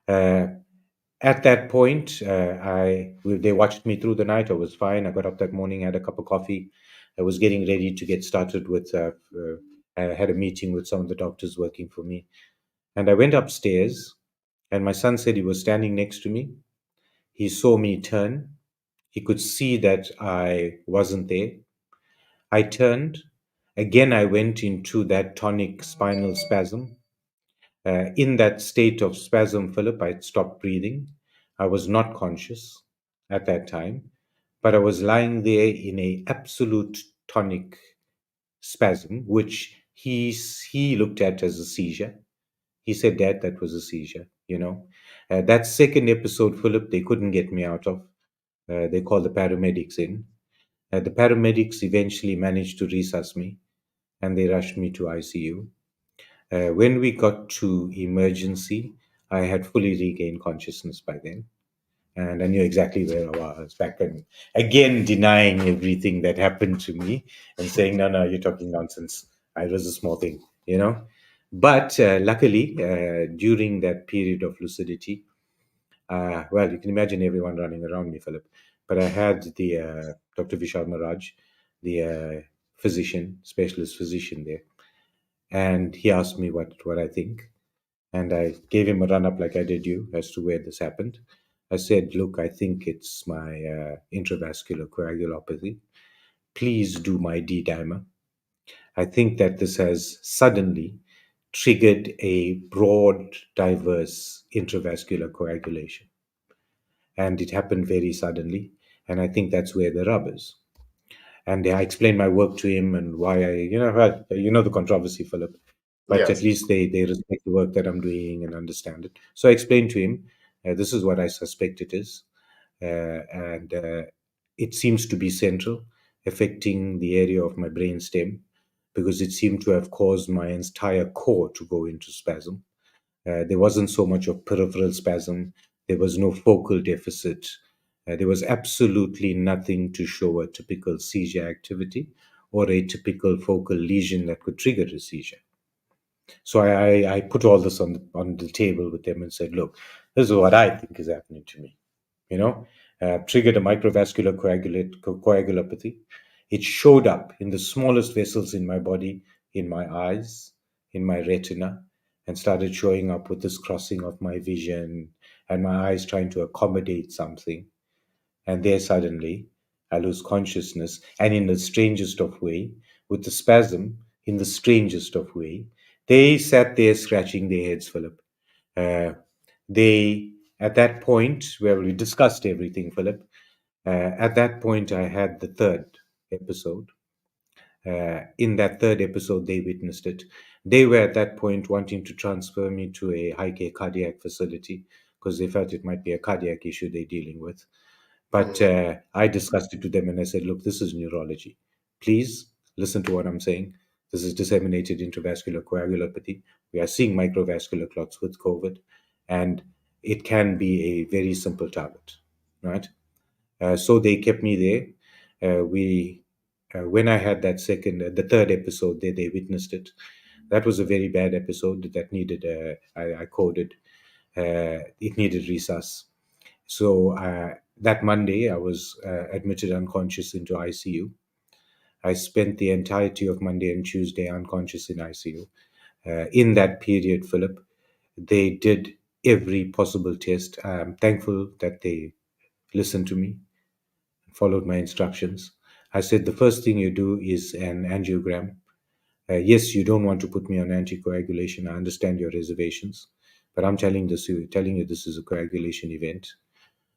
Uh, at that point, they watched me through the night. I was fine. I got up that morning, had a cup of coffee. I was getting ready to get started with. I had a meeting with some of the doctors working for me, and I went upstairs. And my son said he was standing next to me. He saw me turn. He could see that I wasn't there. I turned. Again, I went into that tonic spinal spasm. In that state of spasm, Philip, I stopped breathing. I was not conscious at that time, but I was lying there in a absolute tonic spasm, which he looked at as a seizure. He said, Dad, that was a seizure. That second episode, Philip, they couldn't get me out of. They called the paramedics in. The paramedics eventually managed to resuscitate me, and they rushed me to ICU. When we got to emergency, I had fully regained consciousness by then. And I knew exactly where I was back then. Again, denying everything that happened to me and saying, no, you're talking nonsense. It was a small thing. But luckily, during that period of lucidity, well, you can imagine everyone running around me, Philip. But I had the Dr. Vishal Maraj, the specialist physician there, and he asked me what I think, and I gave him a run up like I did you as to where this happened. I said, "Look, I think it's my intravascular coagulopathy. Please do my D dimer. I think that this has suddenly triggered a broad, diverse intravascular coagulation, and it happened very suddenly. And I think that's where the rub is." And I explained my work to him and why well, the controversy, Philip. But at Yes. least they respect the work that I'm doing and understand it. So I explained to him, this is what I suspect it is, and it seems to be central, affecting the area of my brain stem, because it seemed to have caused my entire core to go into spasm. There wasn't so much of peripheral spasm. There was no focal deficit. There was absolutely nothing to show a typical seizure activity or a typical focal lesion that could trigger a seizure. So I put all this on the table with them and said, look, this is what I think is happening to me. Triggered a microvascular coagulopathy. It showed up in the smallest vessels in my body, in my eyes, in my retina, and started showing up with this crossing of my vision and my eyes trying to accommodate something. And there suddenly I lose consciousness, and in the strangest of way, with the spasm, in the strangest of way, they sat there scratching their heads, Philip. They, at that point where we discussed everything, Philip, at that point I had the third episode. In that third episode, they witnessed it. They were at that point wanting to transfer me to a high care cardiac facility because they felt it might be a cardiac issue they're dealing with. But I discussed it to them and I said, look, this is neurology. Please listen to what I'm saying. This is disseminated intravascular coagulopathy. We are seeing microvascular clots with COVID, and it can be a very simple target, right? So they kept me there. When I had the third episode there, they witnessed it. That was a very bad episode that needed, I coded, it needed resus. So that Monday, I was admitted unconscious into ICU. I spent the entirety of Monday and Tuesday unconscious in ICU. In that period, Philip, they did every possible test. I'm thankful that they listened to me, followed my instructions. I said, the first thing you do is an angiogram. Yes, you don't want to put me on anticoagulation. I understand your reservations, but I'm telling you this is a coagulation event.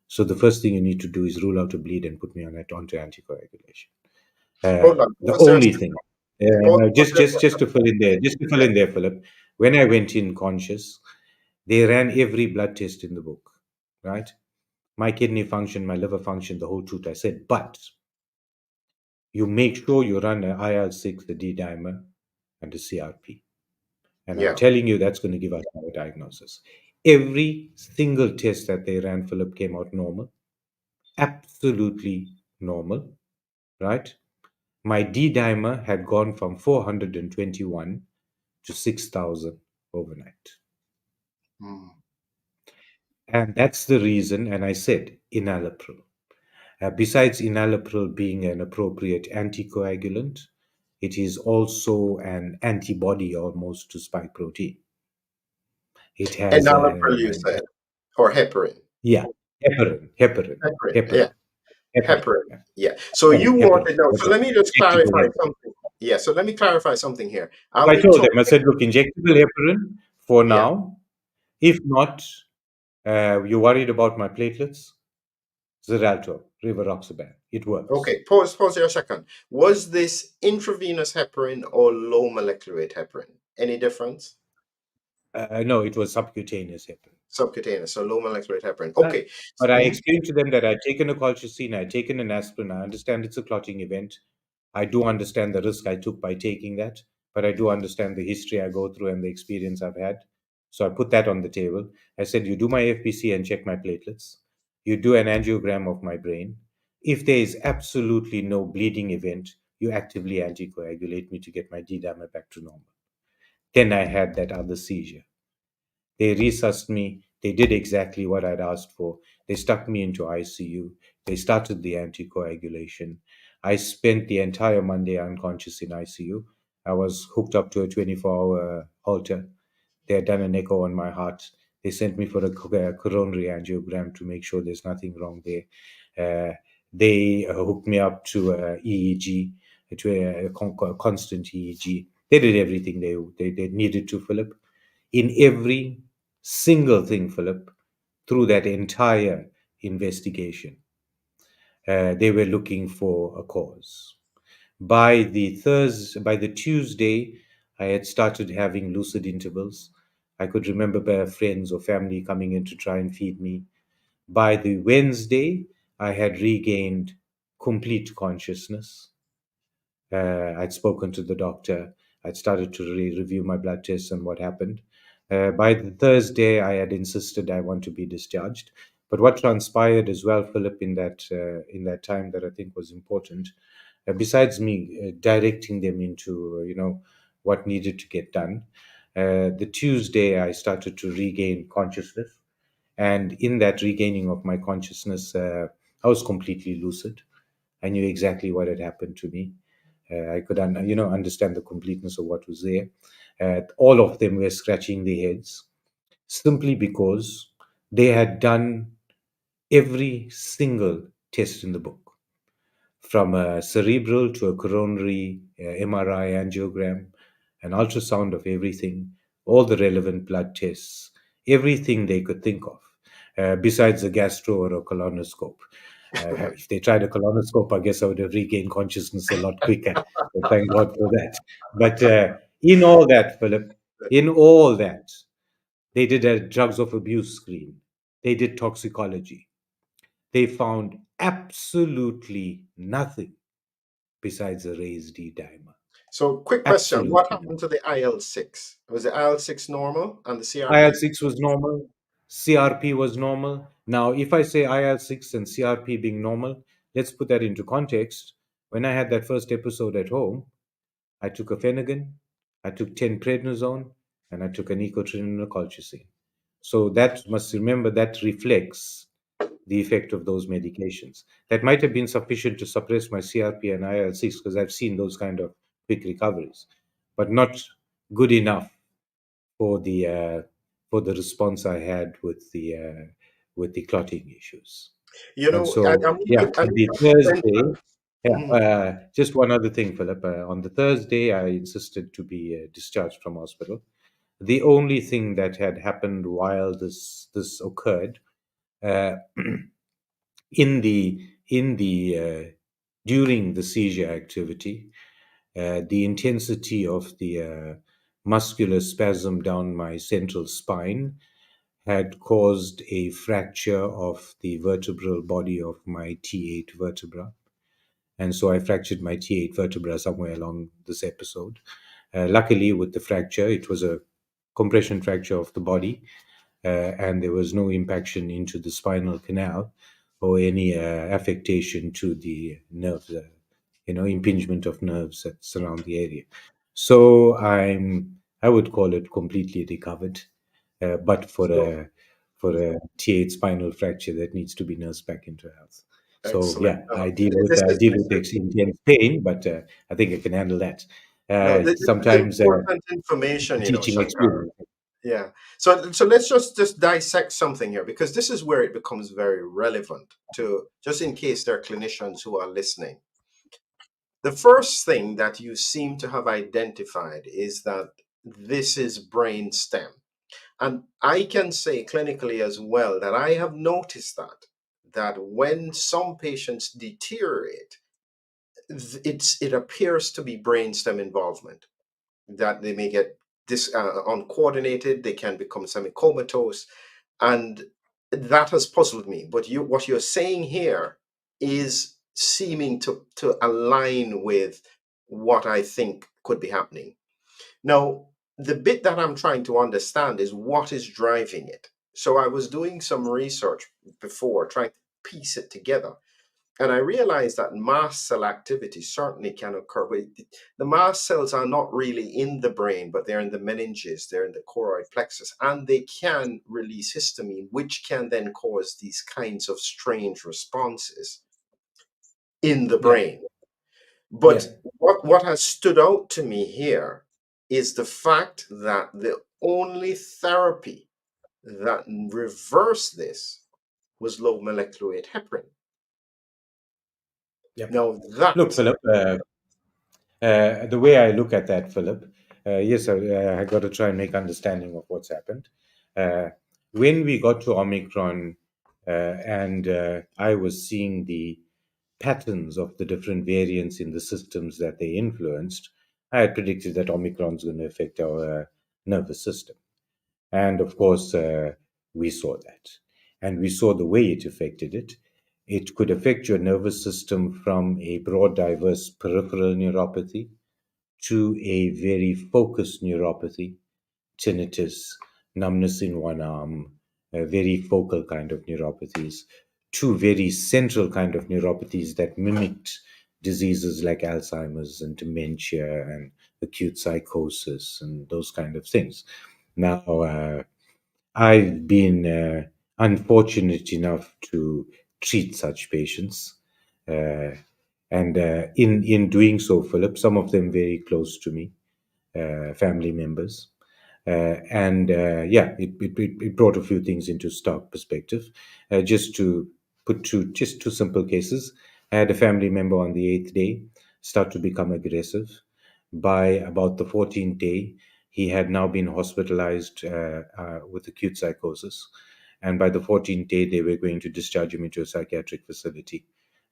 So the first thing you need to do is rule out a bleed and put me onto anticoagulation. Hold on. The Was there a only second? thing, Was there, just to fill in there, Philip. When I went in conscious, they ran every blood test in the book, right? My kidney function, my liver function, the whole truth. I said, but you make sure you run an IL-6, the D dimer, and the CRP. And I'm yeah. telling you, that's going to give us our diagnosis. Every single test that they ran, Philip, came out normal, absolutely normal, right? My D dimer had gone from 421 to 6,000 overnight. Mm. And that's the reason, and I said enalapril. Besides enalapril being an appropriate anticoagulant, it is also an antibody almost to spike protein. It has Enalapril, you said, or heparin. yeah, heparin, Heparin, yeah. heparin, heparin, Heparin, yeah. So you heparin. wanted now. That's So an let me just injectable clarify heparin. something. Yeah. So let me clarify something here. I'll I be told talking. them, I said, look, injectable heparin for Yeah. now. If not, you're worried about my platelets? Xarelto, rivaroxaban. It works. Okay. Pause here a second. Was this intravenous heparin or low molecular weight heparin? Any difference? No, it was subcutaneous heparin. Subcutaneous, so low molecular weight heparin. Uh, Okay. but I explained to them that I'd taken a colchicine, I'd taken an aspirin. I understand it's a clotting event. I do understand the risk I took by taking that, but I do understand the history I go through and the experience I've had. So I put that on the table. I said, you do my FBC and check my platelets. You do an angiogram of my brain. If there is absolutely no bleeding event, you actively anticoagulate me to get my D-dimer back to normal. Then I had that other seizure. They resussed me. They did exactly what I'd asked for. They stuck me into ICU. They started the anticoagulation. I spent the entire Monday unconscious in ICU. I was hooked up to a 24-hour Holter. They had done an echo on my heart. They sent me for a coronary angiogram to make sure there's nothing wrong there. They hooked me up to EEG, to a constant EEG. They did everything they needed to, Philip. In every single thing, Philip, through that entire investigation, they were looking for a cause. By the Tuesday, I had started having lucid intervals. I could remember friends or family coming in to try and feed me. By the Wednesday, I had regained complete consciousness. I'd spoken to the doctor. I'd started to review my blood tests and what happened. By the Thursday, I had insisted I want to be discharged. But what transpired as well, Philip, in that time that I think was important, besides me directing them into what needed to get done, the Tuesday I started to regain consciousness, and in that regaining of my consciousness, I was completely lucid. I knew exactly what had happened to me. I could, understand the completeness of what was there. All of them were scratching their heads simply because they had done every single test in the book, from a cerebral to a coronary, MRI angiogram, an ultrasound of everything, all the relevant blood tests, everything they could think of, besides a gastro or a colonoscope. If they tried a colonoscope, I guess I would have regained consciousness a lot quicker. So thank God for that. But in all that, Philip, in all that, they did a drugs of abuse screen. They did toxicology. They found absolutely nothing besides a raised D dimer. So, quick question: what Absolutely nothing. happened to the IL-6? Was the IL-6 normal and the CRP? IL-6 was normal. CRP was normal. Now, if I say IL-6 and CRP being normal, let's put that into context. When I had that first episode at home, I took a Phenergan, I took 10 prednisone, and I took an ecotrininol colchicine. So that must remember that reflects the effect of those medications. That might have been sufficient to suppress my CRP and IL-6 because I've seen those kind of quick recoveries, but not good enough for the response I had with the clotting issues. You And know, so, yeah, I on need the to explain Thursday, that. yeah, Mhm. just one other thing, Philip. On the Thursday, I insisted to be discharged from hospital. The only thing that had happened while this occurred, uh, in the during the seizure activity, the intensity of the muscular spasm down my central spine had caused a fracture of the vertebral body of my T8 vertebra. And so I fractured my T8 vertebra somewhere along this episode. Luckily, with the fracture, it was a compression fracture of the body, and there was no impaction into the spinal canal or any affectation to the nerves, impingement of nerves that surround the area. So I would call it completely recovered, but So, for a T8 spinal fracture that needs to be nursed back into health. So excellent. yeah, No, I deal with intense pain, but I think I can handle that. this is Sometimes important information, teaching Shankar. experience. Yeah. So let's just dissect something here, because this is where it becomes very relevant to, just in case there are clinicians who are listening. The first thing that you seem to have identified is that this is brain stem. And I can say clinically as well that I have noticed that when some patients deteriorate, it appears to be brainstem involvement, that they may get uncoordinated, they can become semi-comatose, and that has puzzled me. But what you're saying here is seeming to align with what I think could be happening. Now, the bit that I'm trying to understand is what is driving it. So I was doing some research before, trying to piece it together. And I realized that mast cell activity certainly can occur. But the mast cells are not really in the brain, but they're in the meninges, they're in the choroid plexus, and they can release histamine, which can then cause these kinds of strange responses in the Yeah, brain. yeah, But what has stood out to me here is the fact that the only therapy that reversed this was low molecular weight heparin. yep. Now Look, that Philip, the way I look at that, Philip, yes, I got to try and make understanding of what's happened. Uh, when we got to Omicron, and I was seeing the patterns of the different variants in the systems that they influenced, I had predicted that Omicron is going to affect our nervous system. And of course, we saw that. And we saw the way it affected it. It could affect your nervous system from a broad, diverse peripheral neuropathy to a very focused neuropathy, tinnitus, numbness in one arm, very focal kind of neuropathies, to very central kind of neuropathies that mimicked diseases like Alzheimer's and dementia and acute psychosis and those kind of things. Now, I've been unfortunate enough to treat such patients. Uh, and in doing so, Philip, some of them very close to me, family members. It brought a few things into stark perspective. Just to put just two simple cases. I had a family member on the 8th day start to become aggressive. By about the 14th day, he had now been hospitalized with acute psychosis. And by the 14th day, they were going to discharge him into a psychiatric facility.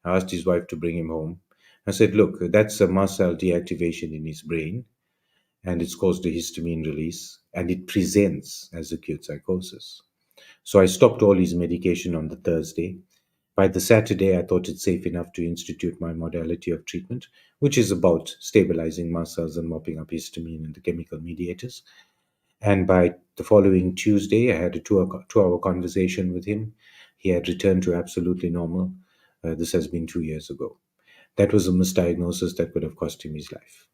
I asked his wife to bring him home. I said, look, that's a mast cell deactivation in his brain, and it's caused a histamine release, and it presents as acute psychosis. So I stopped all his medication on the Thursday. By the Saturday, I thought it safe enough to institute my modality of treatment, which is about stabilizing mast cells and mopping up histamine and the chemical mediators. And by the following Tuesday, I had a 2 hour conversation with him. He had returned to absolutely normal. This has been 2 years ago. That was a misdiagnosis that could have cost him his life.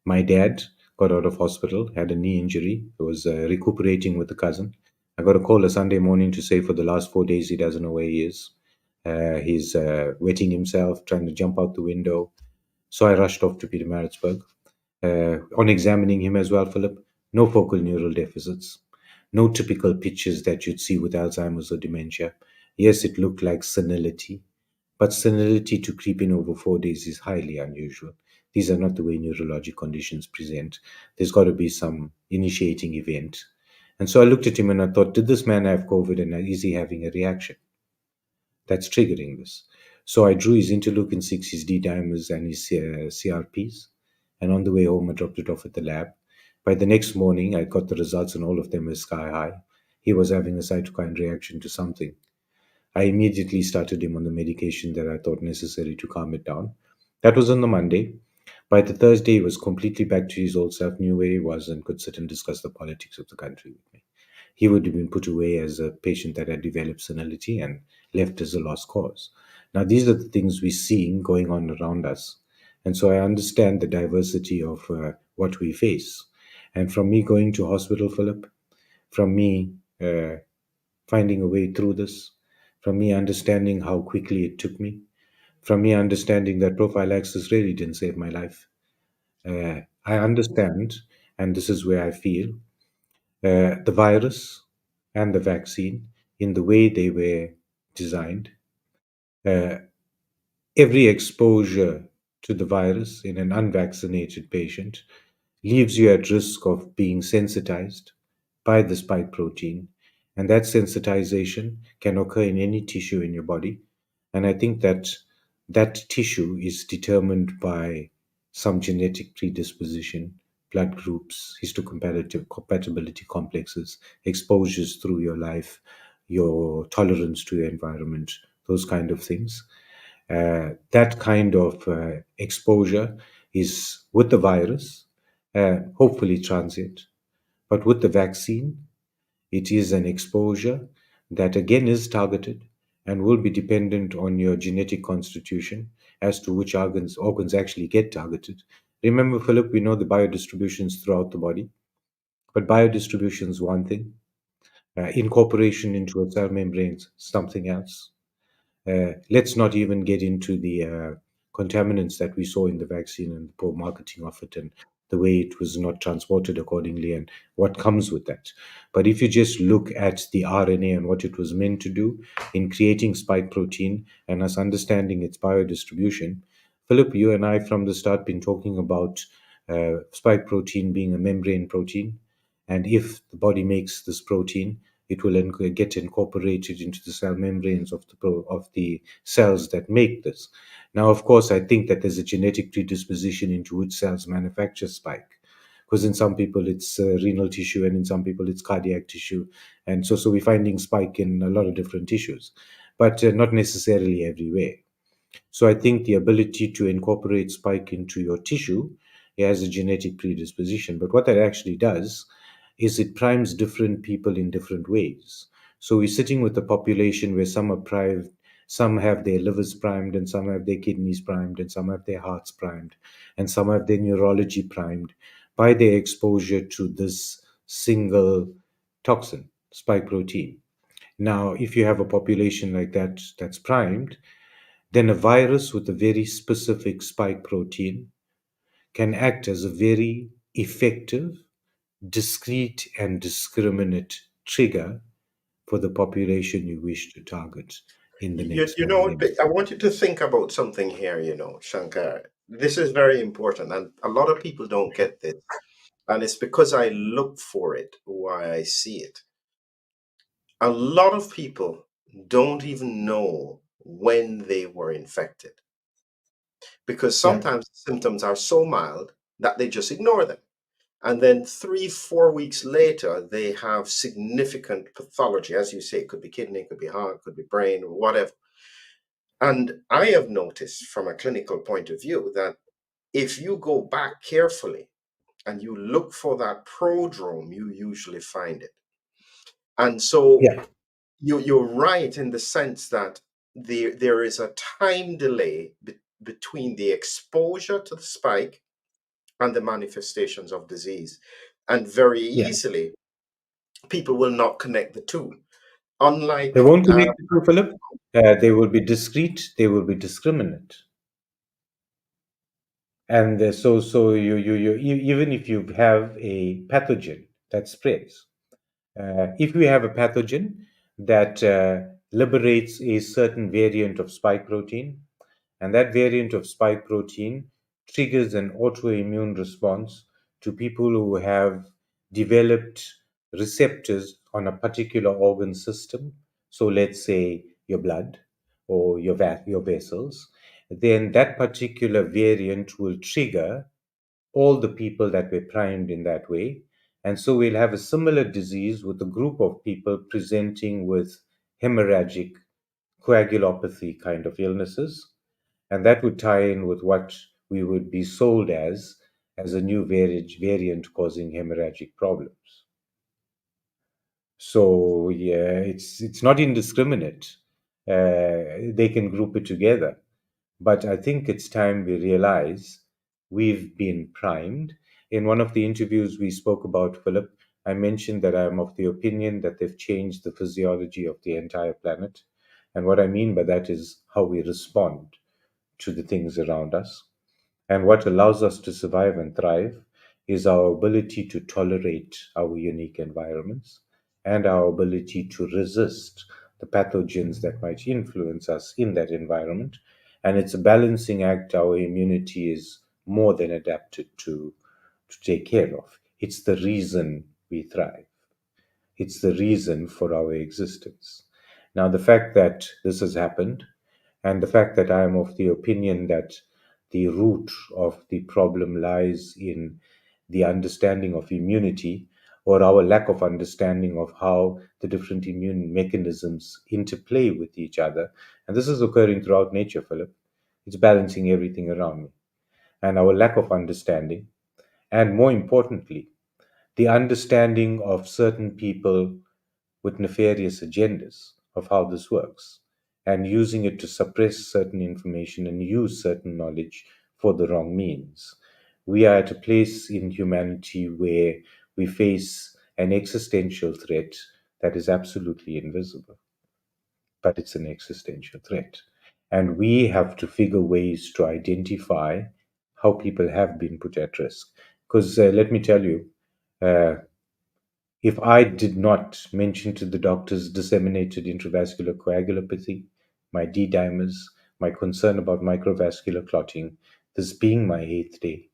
My dad got out of hospital, had a knee injury, was recuperating with a cousin. I got a call a Sunday morning to say for the last 4 days he doesn't know where he is. He's wetting himself, trying to jump out the window. So I rushed off to Pietermaritzburg. On examining him as well, Philip, no focal neural deficits, no typical pictures that you'd see with Alzheimer's or dementia. Yes, it looked like senility, but senility to creep in over 4 days is highly unusual. These are not the way neurologic conditions present. There's got to be some initiating event. And so I looked at him and I thought, did this man have COVID and is he having a reaction that's triggering this? So I drew his interleukin 6, his D dimers, and his CRPs. And on the way home, I dropped it off at the lab. By the next morning, I got the results, and all of them were sky high. He was having a cytokine reaction to something. I immediately started him on the medication that I thought necessary to calm it down. That was on the Monday. By the Thursday, he was completely back to his old self, knew where he was, and could sit and discuss the politics of the country with me. He would have been put away as a patient that had developed senility and left as a lost cause. Now, these are the things we're seeing going on around us. And so I understand the diversity of what we face. And from me going to hospital, Philip, from me finding a way through this, from me understanding how quickly it took me, from me understanding that prophylaxis really didn't save my life. I understand, and this is where I feel the virus and the vaccine, in the way they were designed, uh, every exposure to the virus in an unvaccinated patient leaves you at risk of being sensitized by the spike protein. And that sensitization can occur in any tissue in your body. And I think that that tissue is determined by some genetic predisposition, blood groups, histocompatibility complexes, exposures through your life, your tolerance to your environment, those kind of things. That kind of exposure is with the virus, hopefully transient. But with the vaccine, it is an exposure that again is targeted and will be dependent on your genetic constitution as to which organs actually get targeted. Remember, Philip, we know the biodistributions throughout the body, but biodistribution is one thing. Incorporation into a cell membrane is something else. Let's not even get into the contaminants that we saw in the vaccine and the poor marketing of it and the way it was not transported accordingly and what comes with that. But if you just look at the RNA and what it was meant to do in creating spike protein and us understanding its biodistribution, Philip, you and I from the start been talking about spike protein being a membrane protein. And if the body makes this protein, it will get incorporated into the cell membranes of the cells that make this. Now, of course, I think that there's a genetic predisposition into which cells manufacture spike, because in some people it's renal tissue and in some people it's cardiac tissue, and so we're finding spike in a lot of different tissues. but not necessarily everywhere. So I think the ability to incorporate spike into your tissue has a genetic predisposition. But what that actually does is it primes different people in different ways. So we're sitting with a population where some are primed, some have their livers primed, and some have their kidneys primed, and some have their hearts primed, and some have their neurology primed by their exposure to this single toxin, spike protein. Now, if you have a population like that that's primed, then a virus with a very specific spike protein can act as a very effective, discrete, and discriminate trigger for the population you wish to target in the You, next you know, millennium. I want you to think about something here, Shankar. This is very important, and a lot of people don't get this. And it's because I look for it why I see it. A lot of people don't even know when they were infected because Yeah, sometimes symptoms are so mild that they just ignore them. And then 3, 4 weeks later, they have significant pathology. As you say, it could be kidney, could be heart, could be brain, whatever. And I have noticed from a clinical point of view that if you go back carefully and you look for that prodrome, you usually find it. And so yeah, you're right in the sense that there is a time delay between the exposure to the spike and the manifestations of disease. And very yeah. easily, people will not connect the two. They Unlike, won't connect the two, Philip. They will be discrete. They will be discriminate. And so even if you have a pathogen that spreads, if we have a pathogen that liberates a certain variant of spike protein, and that variant of spike protein triggers an autoimmune response to people who have developed receptors on a particular organ system. So let's say your blood or your vessels, then that particular variant will trigger all the people that were primed in that way. And so we'll have a similar disease with a group of people presenting with hemorrhagic coagulopathy kind of illnesses. And that would tie in with what we would be sold as a new variant causing hemorrhagic problems. So yeah, it's not indiscriminate. They can group it together. But I think it's time we realize we've been primed. In one of the interviews we spoke about, Philip, I mentioned that I'm of the opinion that they've changed the physiology of the entire planet. And what I mean by that is how we respond to the things around us. And what allows us to survive and thrive is our ability to tolerate our unique environments and our ability to resist the pathogens that might influence us in that environment. And it's a balancing act our immunity is more than adapted to take care of. It's the reason we thrive, it's the reason for our existence. Now, the fact that this has happened and the fact that I am of the opinion that the root of the problem lies in the understanding of immunity or our lack of understanding of how the different immune mechanisms interplay with each other. And this is occurring throughout nature, Philip. It's balancing everything around me. And our lack of understanding, and more importantly, the understanding of certain people with nefarious agendas of how this works and using it to suppress certain information and use certain knowledge for the wrong means. We are at a place in humanity where we face an existential threat that is absolutely invisible, but it's an existential threat. And we have to figure ways to identify how people have been put at risk. Because let me tell you, uh, if I did not mention to the doctors disseminated intravascular coagulopathy, my D dimers, my concern about microvascular clotting, this being my eighth day,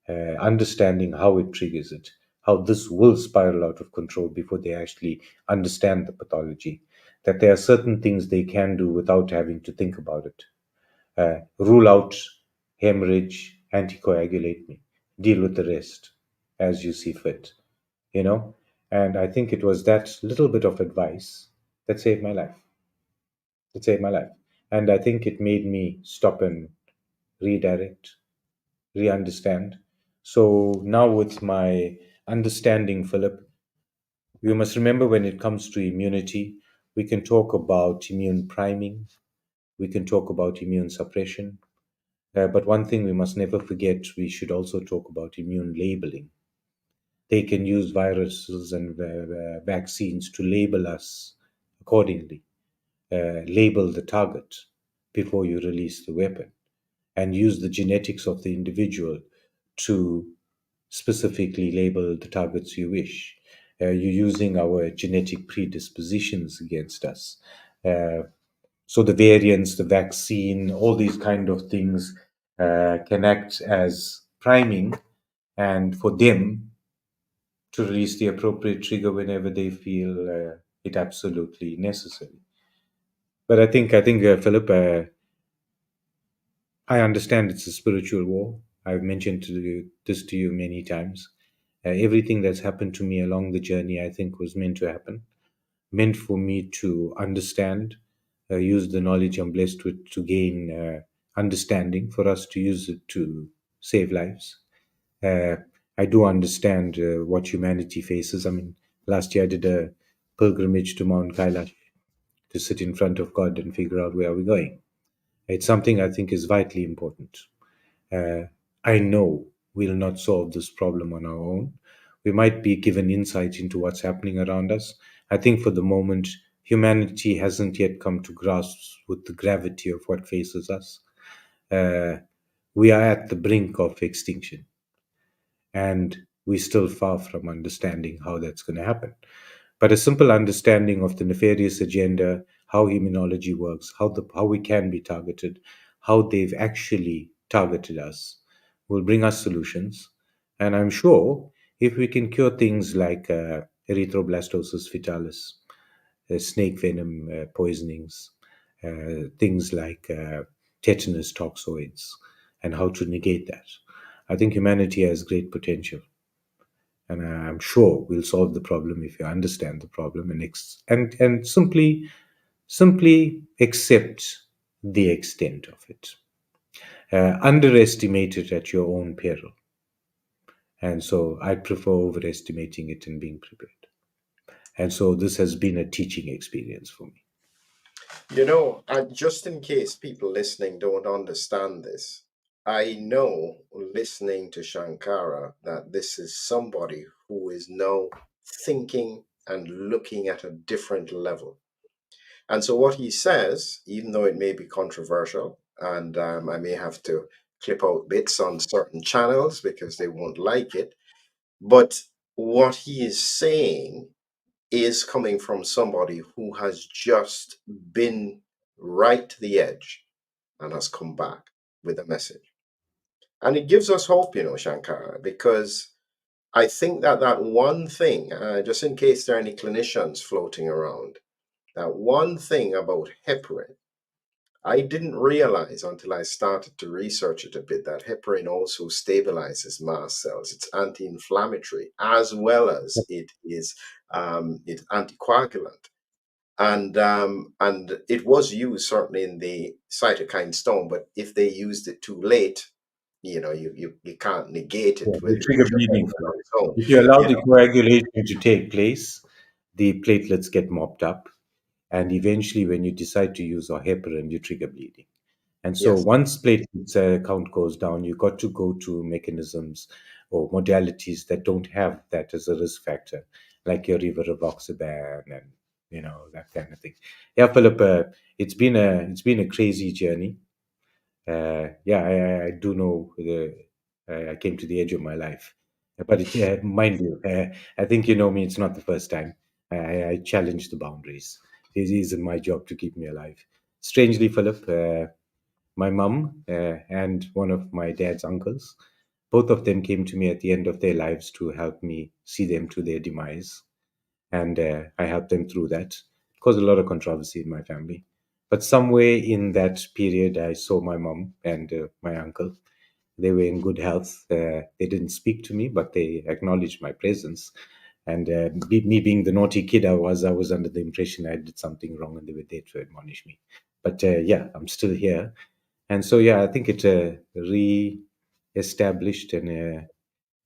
understanding how it triggers it, how this will spiral out of control before they actually understand the pathology, that there are certain things they can do without having to think about it. Rule out hemorrhage, anticoagulate me, deal with the rest as you see fit, you know? And I think it was that little bit of advice that saved my life. It saved my life. And I think it made me stop and redirect, re understand. So now, with my understanding, Philip, you must remember when it comes to immunity, we can talk about immune priming, we can talk about immune suppression. But one thing we must never forget, we should also talk about immune labeling. They can use viruses and vaccines to label us accordingly, label the target before you release the weapon, and use the genetics of the individual to specifically label the targets you wish. You're using our genetic predispositions against us. Uh, so the variants, the vaccine, all these kind of things can act as priming, and for them to release the appropriate trigger whenever they feel it absolutely necessary. But I think, Philip, I understand it's a spiritual war. I've mentioned this to you many times. Everything that's happened to me along the journey, I think, was meant to happen, meant for me to understand, use the knowledge I'm blessed with to gain understanding, for us to use it to save lives. Uh, I do understand what humanity faces. I mean, last year I did a pilgrimage to Mount Kailash to sit in front of God and figure out where we're going. It's something I think is vitally important. Uh, I know we'll not solve this problem on our own. We might be given insight into what's happening around us. I think for the moment, humanity hasn't yet come to grasp with the gravity of what faces us. Uh, we are at the brink of extinction, and we're still far from understanding how that's going to happen. But a simple understanding of the nefarious agenda, how immunology works, how we can be targeted, how they've actually targeted us, will bring us solutions. And I'm sure if we can cure things like erythroblastosis fetalis, snake venom poisonings, things like tetanus toxoids, and how to negate that, I think humanity has great potential. And I'm sure we'll solve the problem if you understand the problem and simply accept the extent of it. Underestimate it at your own peril. And so I prefer overestimating it and being prepared. And so this has been a teaching experience for me. Just in case people listening don't understand this, I know listening to Shankara that this is somebody who is now thinking and looking at a different level. And so what he says, even though it may be controversial, and I may have to clip out bits on certain channels because they won't like it, but what he is saying is coming from somebody who has just been right to the edge and has come back with a message. And it gives us hope, Shankara, because I think that one thing, just in case there are any clinicians floating around, that one thing about heparin, I didn't realize until I started to research it a bit that heparin also stabilizes mast cells. It's anti-inflammatory as well as it is it's anticoagulant. And it was used certainly in the cytokine storm, but if they used it too late, you can't negate Yeah, it the with trigger just bleeding. on its own. If you allow You the know, coagulation to take place, the platelets get mopped up, and eventually, when you decide to use a heparin, you trigger bleeding. And so yes, once platelets count goes down, you got to go to mechanisms or modalities that don't have that as a risk factor, like your rivaroxaban and that kind of thing. Yeah, Philip, it's been a crazy journey. Yeah, I do know I came to the edge of my life, but mind you, I think you know me. It's not the first time. I challenge the boundaries. It isn't my job to keep me alive. Strangely, Philip, my mum and one of my dad's uncles, both of them came to me at the end of their lives to help me see them to their demise. And I helped them through that. It caused a lot of controversy in my family. But somewhere in that period, I saw my mum and my uncle. They were in good health. They didn't speak to me, but they acknowledged my presence. And me being the naughty kid I was under the impression I did something wrong, and they were there to admonish me. But yeah, I'm still here. And so, yeah, I think it re-established and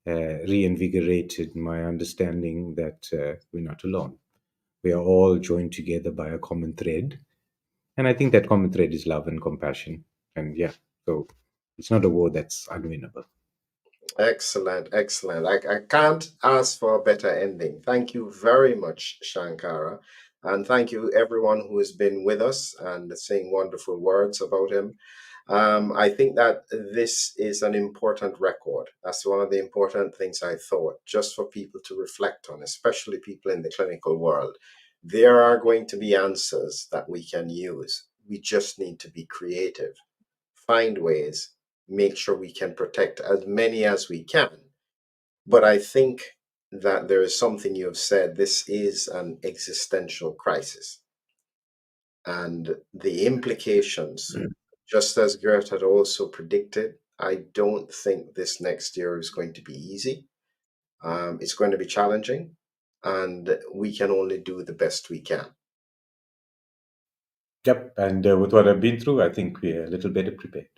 reinvigorated my understanding that we're not alone. We are all joined together by a common thread. And I think that common thread is love and compassion. And yeah, so it's not a war that's unwinnable. Excellent, excellent. I can't ask for a better ending. Thank you very much, Shankara. And thank you, everyone who has been with us and saying wonderful words about him. I think that this is an important record. That's one of the important things I thought, just for people to reflect on, especially people in the clinical world. There are going to be answers that we can use. We just need to be creative, find ways, make sure we can protect as many as we can. But I think that there is something you have said. This is an existential crisis. And the implications, just as Gert had also predicted, I don't think this next year is going to be easy. It's going to be challenging, and we can only do the best we can. Yep. And with what I've been through, I think we're a little better prepared.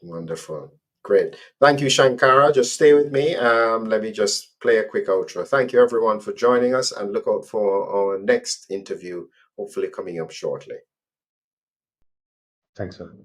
Wonderful. Great. Thank you, Shankara. Just stay with me. Let me just play a quick outro. Thank you, everyone, for joining us, and look out for our next interview, hopefully coming up shortly. Thanks, sir.